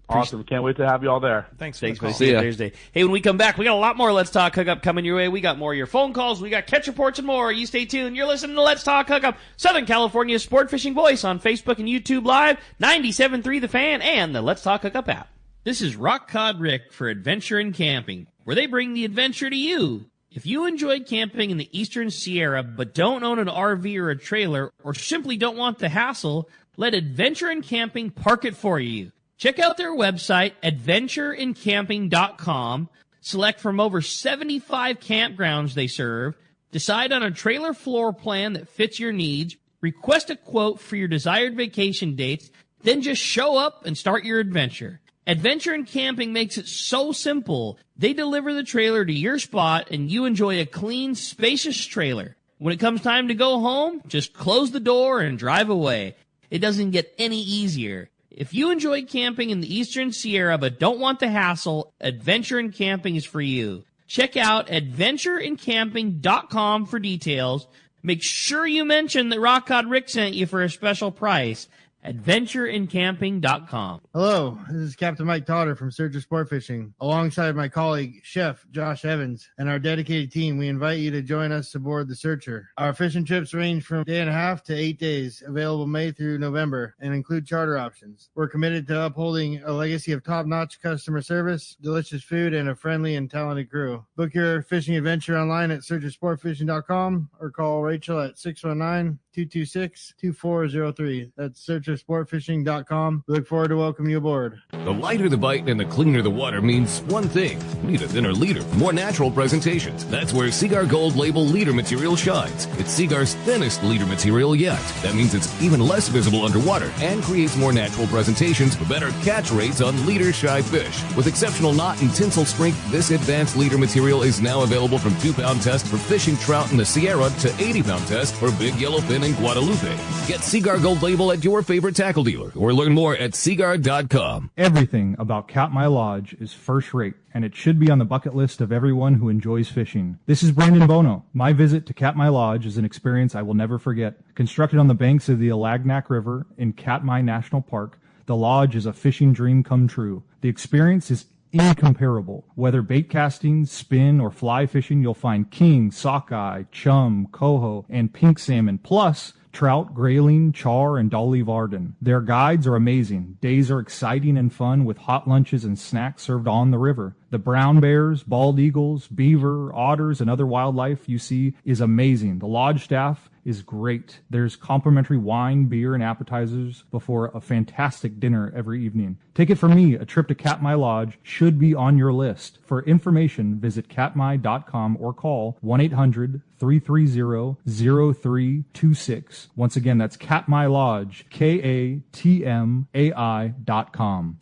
Awesome. Can't wait to have you all there. Thanks. See you Thursday. Hey, when we come back, we got a lot more Let's Talk Hookup coming your way. We got more of your phone calls. We got catch reports and more. You stay tuned. You're listening to Let's Talk Hookup, Southern California's sport fishing voice on Facebook and YouTube Live, 97.3 The Fan, and the Let's Talk Hookup app. This is Rock Cod Rick for Adventure and Camping, where they bring the adventure to you. If you enjoyed camping in the Eastern Sierra but don't own an RV or a trailer or simply don't want the hassle, let Adventure and Camping park it for you. Check out their website, adventureandcamping.com. Select from over 75 campgrounds they serve. Decide on a trailer floor plan that fits your needs. Request a quote for your desired vacation dates. Then just show up and start your adventure. Adventure and Camping makes it so simple. They deliver the trailer to your spot and you enjoy a clean, spacious trailer. When it comes time to go home, just close the door and drive away. It doesn't get any easier. If you enjoy camping in the Eastern Sierra but don't want the hassle, Adventure and Camping is for you. Check out adventureandcamping.com for details. Make sure you mention that Rock Cod Rick sent you for a special price. adventureandcamping.com. Hello, this is Captain Mike Totter from Searcher Sport Fishing. Alongside my colleague, Chef Josh Evans, and our dedicated team, we invite you to join us aboard the Searcher. Our fishing trips range from 1.5 to 8 days, available May through November, and include charter options. We're committed to upholding a legacy of top-notch customer service, delicious food, and a friendly and talented crew. Book your fishing adventure online at searchersportfishing.com or call Rachel at 619-226-2403. That's searchersportfishing.com. We look forward to welcoming you aboard. The lighter the bite and the cleaner the water means one thing. Need a thinner leader, more natural presentations. That's where Seaguar Gold Label leader material shines. It's Seaguar's thinnest leader material yet. That means it's even less visible underwater and creates more natural presentations for better catch rates on leader-shy fish. With exceptional knot and tinsel strength, this advanced leader material is now available from 2-pound test for fishing trout in the Sierra to 80-pound test for big yellowfin in Guadalupe. Get Seaguar Gold Label at your favorite tackle dealer or learn more at seaguar.com. Everything about Katmai Lodge is first rate, and it should be on the bucket list of everyone who enjoys fishing. This is Brandon Bono. My visit to Katmai Lodge is an experience I will never forget. Constructed on the banks of the Alagnak River in Katmai National Park, the lodge is a fishing dream come true. The experience is incomparable. Whether bait casting, spin, or fly fishing, you'll find king, sockeye, chum, coho, and pink salmon, plus trout, grayling, char, and dolly varden. Their guides are amazing. Days are exciting and fun with hot lunches and snacks served on the river. The brown bears, bald eagles, beaver, otters, and other wildlife you see is amazing. The lodge staff is great. There's complimentary wine, beer, and appetizers before a fantastic dinner every evening. Take it from me, a trip to Katmai Lodge should be on your list. For information, visit katmai.com or call 1-800-330-0326. Once again, that's Katmai Lodge, KATMAI.com.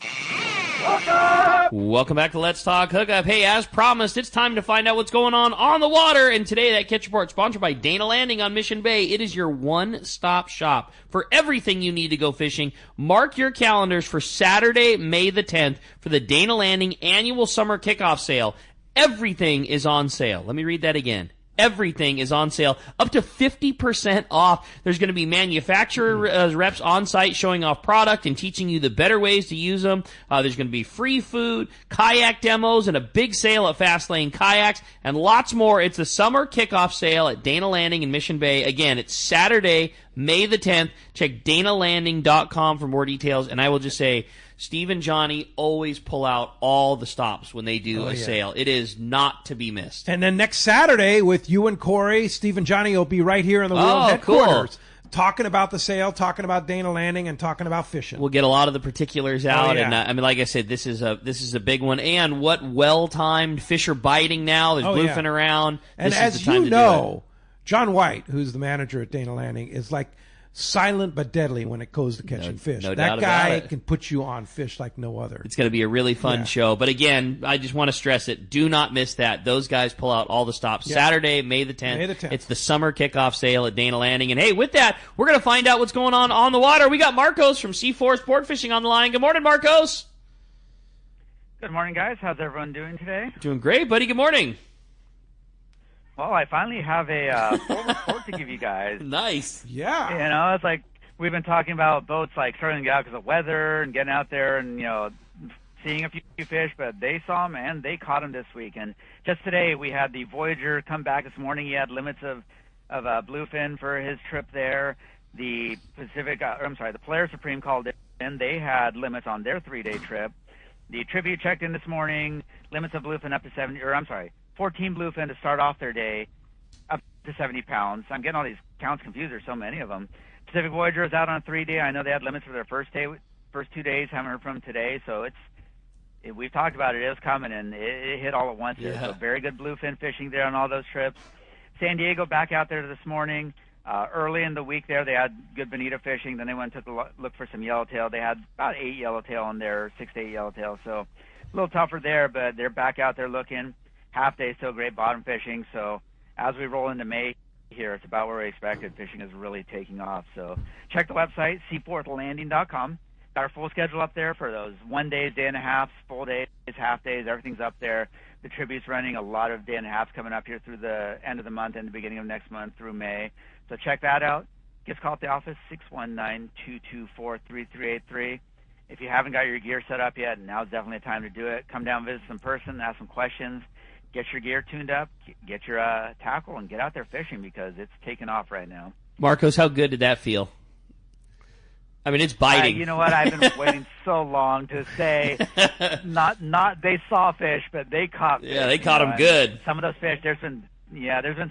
Welcome back to Let's Talk Hookup. Hey, as promised, it's time to find out what's going on the water. And today, that Catch Report, sponsored by Dana Landing on Mission Bay. It is your one-stop shop for everything you need to go fishing. Mark your calendars for Saturday, May the 10th, for the Dana Landing annual summer kickoff sale. Everything is on sale. Let me read that again. Everything is on sale, up to 50% off. There's going to be manufacturer reps on site showing off product and teaching you the better ways to use them. There's going to be free food, kayak demos, and a big sale at Fast Lane Kayaks, and lots more. It's the summer kickoff sale at Dana Landing in Mission Bay. Again, it's Saturday, May the 10th. Check danalanding.com for more details, and I will just say, Steve and Johnny always pull out all the stops when they do a sale. It is not to be missed. And then next Saturday with you and Corey, Steve and Johnny will be right here in the World Headquarters. Cool. Talking about the sale, talking about Dana Landing, and talking about fishing. We'll get a lot of the particulars out, and I mean, like I said, this is a big one. And what well-timed fish are biting now? There's bluefin around. And as you know, John White, who's the manager at Dana Landing, is like silent but deadly when it goes to catching fish. No that guy can put you on fish like no other. It's going to be a really fun show. But again, I just want to stress it. Do not miss that. Those guys pull out all the stops. Saturday, May the 10th. May the 10th. It's the summer kickoff sale at Dana Landing. And hey, with that, we're going to find out what's going on the water. We got Marcos from C4 Sport Fishing on the line. Good morning, Marcos. Good morning, guys. How's everyone doing today? Doing great, buddy. Good morning. Well, I finally have a full report to give you guys. Nice. Yeah. You know, it's like we've been talking about boats like starting to get out because of weather and getting out there and, you know, seeing a few fish, but they saw them and they caught them this week. And just today we had the Voyager come back this morning. He had limits of bluefin for his trip there. The the Polaris Supreme called in. They had limits on their 3-day trip. The Tribute checked in this morning, limits of bluefin up to 14 bluefin to start off their day, up to 70 pounds. I'm getting all these counts confused. There's so many of them. Pacific Voyager is out on a 3-day. I know they had limits for their first 2 days. Haven't heard from them today. So we've talked about it. It was coming, and it hit all at once. Yeah. So very good bluefin fishing there on all those trips. San Diego back out there this morning. Early in the week there, they had good bonita fishing. Then they went and took a look for some yellowtail. They had about 8 yellowtail on there, 6 to 8 yellowtail. So a little tougher there, but they're back out there looking. Half day still great bottom fishing. So as we roll into May here, it's about where we expected. Fishing is really taking off. So check the website, seaportlanding.com. Got our full schedule up there for those 1 days, day and a half, full days, half days. Everything's up there. The Tribute's running a lot of day and a halves coming up here through the end of the month and the beginning of next month through May. So check that out. Give us a call at the office, 619-224-3383. If you haven't got your gear set up yet, now's definitely the time to do it. Come down, visit in person, ask some questions. Get your gear tuned up, get your tackle, and get out there fishing because it's taking off right now. Marcos, how good did that feel? I mean, it's biting. You know what? I've been waiting so long to say, not they saw fish, but they caught fish. Yeah, they caught them good. Some of those fish, there's been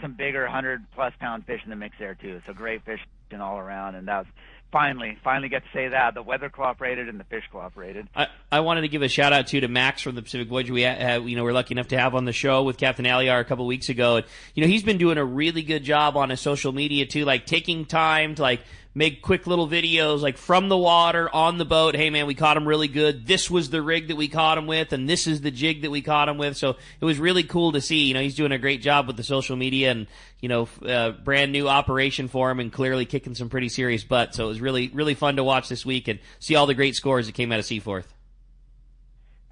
some bigger 100-plus pound fish in the mix there too. So great fishing all around, and that was finally get to say that the weather cooperated and the fish cooperated. I wanted to give a shout out to Max from the Pacific Voyager. We're lucky enough to have on the show with Captain Aliar a couple weeks ago. And, he's been doing a really good job on his social media too, like taking time to make quick little videos like from the water on the boat. Hey man, we caught him really good. This was the rig that we caught him with, and this is the jig that we caught him with. So it was really cool to see. He's doing a great job with the social media, and brand new operation for him, and clearly kicking some pretty serious butt. So it was really, really fun to watch this week and see all the great scores that came out of Seaforth.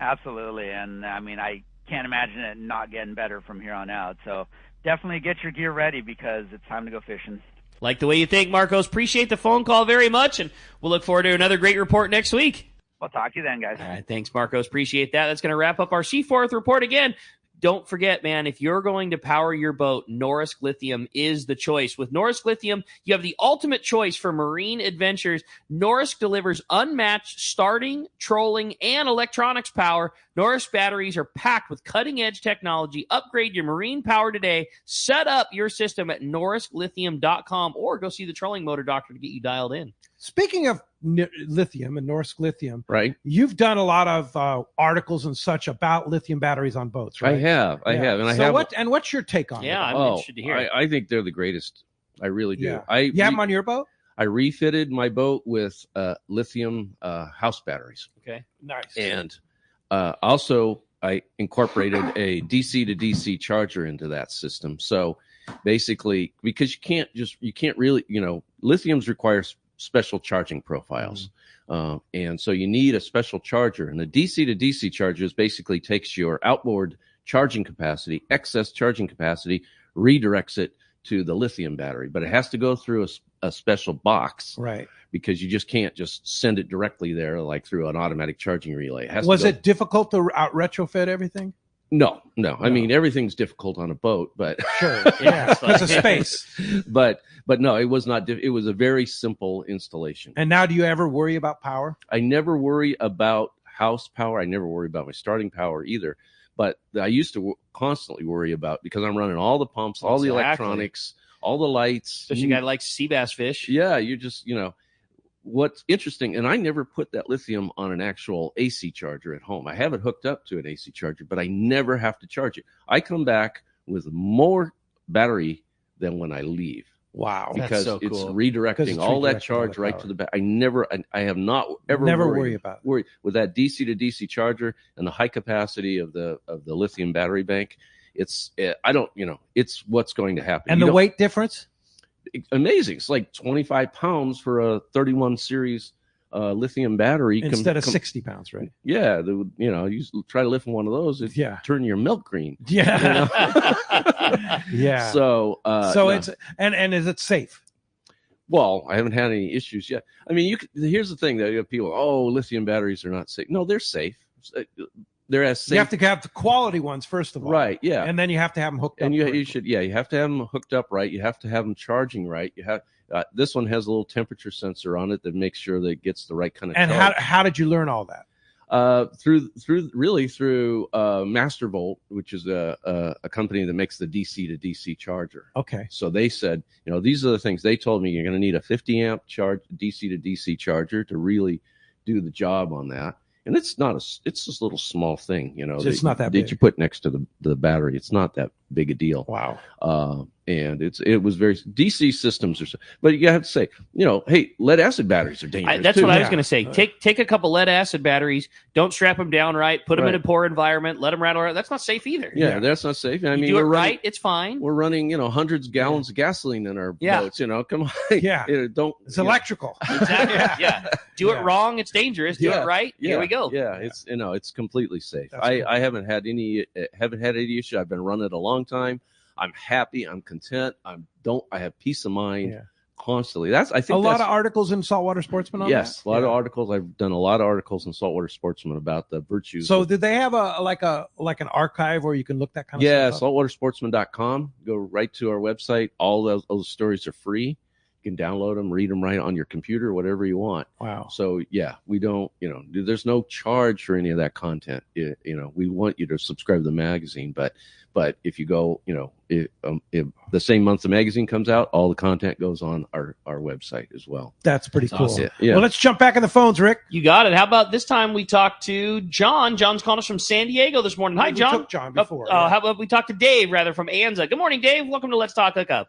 Absolutely, and I mean, I can't imagine it not getting better from here on out. So definitely get your gear ready because it's time to go fishing. Like the way you think, Marcos. Appreciate the phone call very much, and we'll look forward to another great report next week. We'll talk to you then, guys. All right, thanks, Marcos. Appreciate that. That's going to wrap up our Seaforth report again. Don't forget, man, if you're going to power your boat, Norrisk Lithium is the choice. With Norrisk Lithium, you have the ultimate choice for marine adventures. Norrisk delivers unmatched starting, trolling, and electronics power. Norrisk batteries are packed with cutting-edge technology. Upgrade your marine power today. Set up your system at norrisklithium.com or go see the trolling motor doctor to get you dialed in. Speaking of lithium and Norrisk Lithium, right? You've done a lot of articles and such about lithium batteries on boats, right? I have, and I so have. what's your take on it? Yeah, I'm interested to hear it. I think they're the greatest. I really do. Yeah. You have them on your boat? I refitted my boat with lithium house batteries. Okay, nice. And also, I incorporated a DC to DC charger into that system. So basically, because you can't really, lithiums requires special charging profiles. And so you need a special charger. And the DC to DC charger basically takes your outboard charging capacity, excess charging capacity, redirects it to the lithium battery. But it has to go through a special box. Right. Because you just can't just send it directly there like through an automatic charging relay. Was it difficult to retrofit everything? No. I mean, everything's difficult on a boat, but sure, yeah, because of space. But no, it was not. It was a very simple installation. And now, do you ever worry about power? I never worry about house power. I never worry about my starting power either. But I used to constantly worry about, because I'm running all the pumps, all the electronics, all the lights. Especially a guy likes sea bass fish. Yeah, you just what's interesting, and I never put that lithium on an actual AC charger at home. I have it hooked up to an AC charger, but I never have to charge it. I come back with more battery than when I leave. Wow. Because it's redirecting all that charge right to the back. I have not ever worried with that DC to DC charger and the high capacity of the lithium battery bank. It's what's going to happen. And the weight difference? Amazing. It's like 25 pounds for a 31 series lithium battery instead of 60 pounds, right? Yeah, you try to lift one of those, turn your milk green. Yeah. Yeah. So it's and is it safe? Well, I haven't had any issues yet. I mean, here's the thing that you have people, lithium batteries are not safe. No, they're safe. They're as safe. You have to have the quality ones first of all, right? Yeah, and then you have to have them hooked up. And you have to have them hooked up right. You have to have them charging right. You have this one has a little temperature sensor on it that makes sure that it gets the right kind of. And charge. how did you learn all that? Through Mastervolt, which is a company that makes the DC to DC charger. Okay. So they said, these are the things they told me. You're going to need a 50 amp charge DC to DC charger to really do the job on that. And it's this little small thing, it's not that big. That you put next to the battery. It's not that big a deal. Wow. And it was very DC systems but you have to say, hey, lead acid batteries are dangerous. That's what I was going to say. Take a couple lead acid batteries. Don't strap them down right. Put them in a poor environment. Let them rattle around. That's not safe either. Yeah, that's not safe. I mean, do it right. It's fine. We're running, hundreds of gallons of gasoline in our boats. Come on. Yeah. It's electrical. Exactly. Yeah. Do it wrong. It's dangerous. Do it right. Here we go. Yeah. It's completely safe. I haven't had any issue. I've been running it a long time. I'm happy. I'm content. I have peace of mind constantly. I think a lot of articles in Saltwater Sportsman on that? A lot of articles. I've done a lot of articles in Saltwater Sportsman about the virtues. So did they have an archive where you can look that kind of stuff up? saltwatersportsman.com. Go right to our website. All those stories are free. You can download them, read them right on your computer, whatever you want. Wow. So we don't, there's no charge for any of that content. We want you to subscribe to the magazine, but if you go, if the same month the magazine comes out, all the content goes on our website as well. That's pretty cool. Awesome. Yeah. Well, let's jump back in the phones, Rick. You got it. How about this time we talk to John? John's calling us from San Diego this morning. Hi, John. We took John before. How about we talk to Dave rather from Anza? Good morning, Dave. Welcome to Let's Talk Hookup.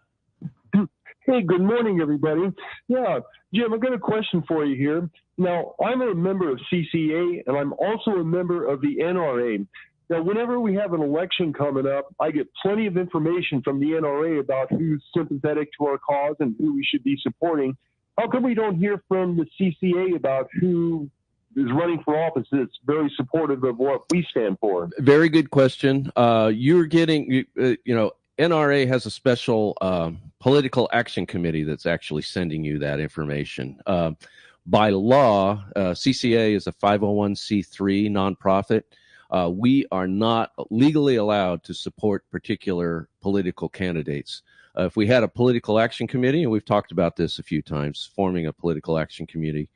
Hey, good morning, everybody. Yeah, Jim, I've got a question for you here. Now, I'm a member of CCA, and I'm also a member of the NRA. Now, whenever we have an election coming up, I get plenty of information from the NRA about who's sympathetic to our cause and who we should be supporting. How come we don't hear from the CCA about who is running for office that's very supportive of what we stand for? Very good question. You're getting, NRA has a special political action committee that's actually sending you that information. by law, CCA is a 501c3 nonprofit. We are not legally allowed to support particular political candidates. If we had a political action committee, and we've talked about this a few times, forming a political action committee,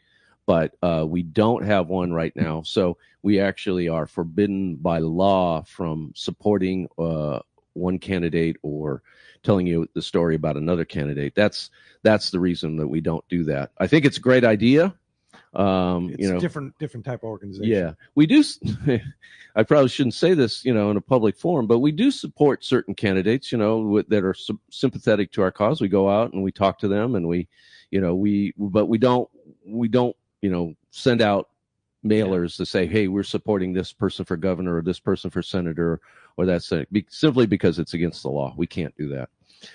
but we don't have one right now. So we actually are forbidden by law from supporting one candidate or telling you the story about another candidate. That's the reason that we don't do that. I think it's a great idea. It's a different type of organization. Yeah, we do. I probably shouldn't say this, in a public forum, but we do support certain candidates, that are sympathetic to our cause. We go out and we talk to them, and we don't send out mailers to say, hey, we're supporting this person for governor or this person for senator or that simply because it's against the law. We can't do that.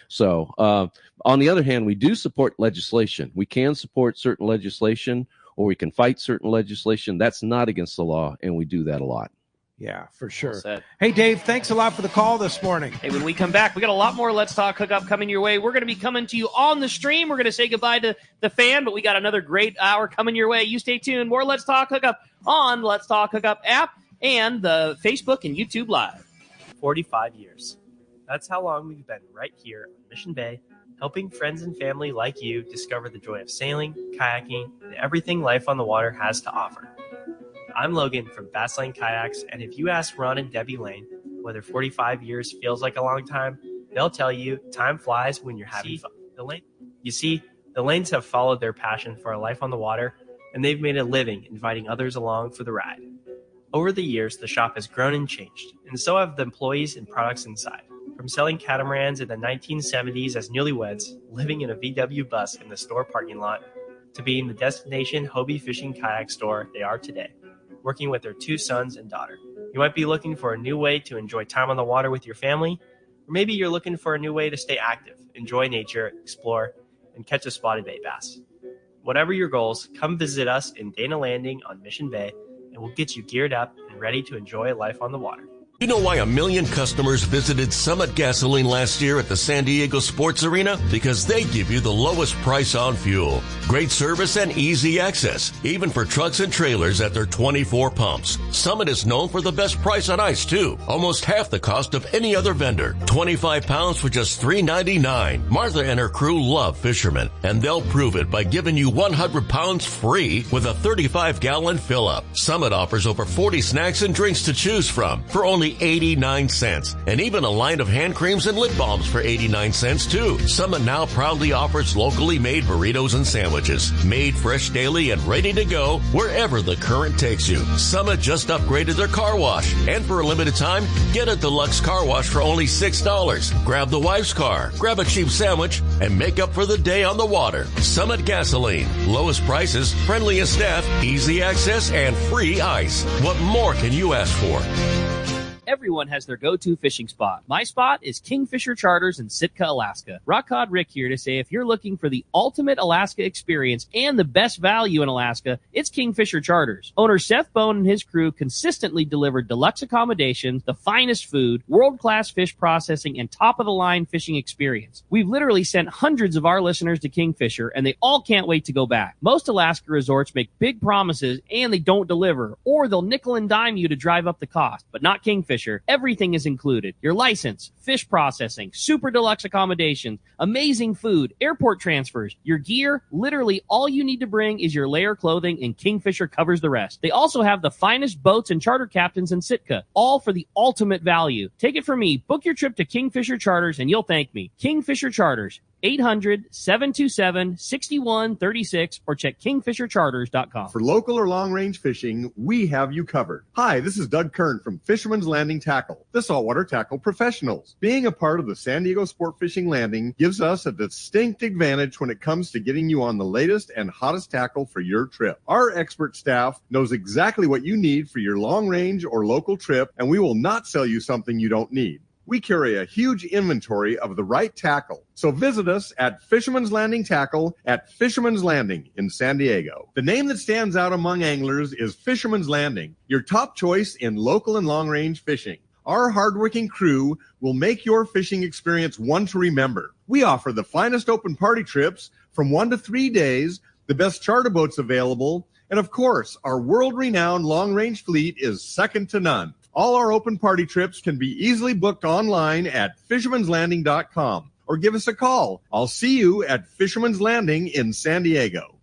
So on the other hand, we do support legislation. We can support certain legislation, or we can fight certain legislation. That's not against the law, and we do that a lot. Yeah, for sure. Well, hey, Dave, thanks a lot for the call this morning. Hey, when we come back, we got a lot more Let's Talk Hookup coming your way. We're going to be coming to you on the stream. We're going to say goodbye to the fan, but we got another great hour coming your way. You stay tuned. More Let's Talk Hookup on Let's Talk Hookup app and the Facebook and YouTube Live. 45 years. That's how long we've been right here on Mission Bay, helping friends and family like you discover the joy of sailing, kayaking, and everything life on the water has to offer. I'm Logan from Fastlane Kayaks, and if you ask Ron and Debbie Lane whether 45 years feels like a long time, they'll tell you time flies when you're having fun. The Lanes have followed their passion for a life on the water, and they've made a living inviting others along for the ride. Over the years, the shop has grown and changed, and so have the employees and products inside. From selling catamarans in the 1970s as newlyweds, living in a VW bus in the store parking lot, to being the destination Hobie fishing kayak store they are today, working with their 2 sons and daughter. You might be looking for a new way to enjoy time on the water with your family, or maybe you're looking for a new way to stay active, enjoy nature, explore, and catch a spotted bay bass. Whatever your goals, come visit us in Dana Landing on Mission Bay, and we'll get you geared up and ready to enjoy life on the water. You know why 1 million customers visited Summit Gasoline last year at the San Diego Sports Arena? Because they give you the lowest price on fuel. Great service and easy access, even for trucks and trailers at their 24 pumps. Summit is known for the best price on ice, too. Almost half the cost of any other vendor. 25 pounds for just $3.99. Martha and her crew love fishermen, and they'll prove it by giving you 100 pounds free with a 35-gallon fill-up. Summit offers over 40 snacks and drinks to choose from for only 89 cents, and even a line of hand creams and lip balms for 89 cents too. Summit now proudly offers locally made burritos and sandwiches, made fresh daily and ready to go wherever the current takes you. Summit just upgraded their car wash, and for a limited time, get a deluxe car wash for only $6. Grab the wife's car, grab a cheap sandwich, and make up for the day on the water. Summit Gasoline, lowest prices, friendliest staff, easy access, and free ice. What more can you ask for? Everyone has their go-to fishing spot. My spot is Kingfisher Charters in Sitka, Alaska. Rock Cod Rick here to say if you're looking for the ultimate Alaska experience and the best value in Alaska, it's Kingfisher Charters. Owner Seth Bone and his crew consistently deliver deluxe accommodations, the finest food, world-class fish processing, and top-of-the-line fishing experience. We've literally sent hundreds of our listeners to Kingfisher, and they all can't wait to go back. Most Alaska resorts make big promises, and they don't deliver, or they'll nickel and dime you to drive up the cost, but not Kingfisher. Everything is included. Your license, fish processing, super deluxe accommodations, amazing food, airport transfers, your gear. Literally all you need to bring is your layer clothing, and Kingfisher covers the rest. They also have the finest boats and charter captains in Sitka, all for the ultimate value. Take it from me. Book your trip to Kingfisher Charters and you'll thank me. Kingfisher Charters. 800-727-6136 or check kingfishercharters.com. For local or long-range fishing, we have you covered. Hi, this is Doug Kern from Fisherman's Landing Tackle, the saltwater tackle professionals. Being a part of the San Diego Sport Fishing Landing gives us a distinct advantage when it comes to getting you on the latest and hottest tackle for your trip. Our expert staff knows exactly what you need for your long-range or local trip, and we will not sell you something you don't need. We carry a huge inventory of the right tackle. So visit us at Fisherman's Landing Tackle at Fisherman's Landing in San Diego. The name that stands out among anglers is Fisherman's Landing, your top choice in local and long-range fishing. Our hardworking crew will make your fishing experience one to remember. We offer the finest open party trips from 1 to 3 days, the best charter boats available, and of course, our world-renowned long-range fleet is second to none. All our open party trips can be easily booked online at fishermanslanding.com or give us a call. I'll see you at Fisherman's Landing in San Diego.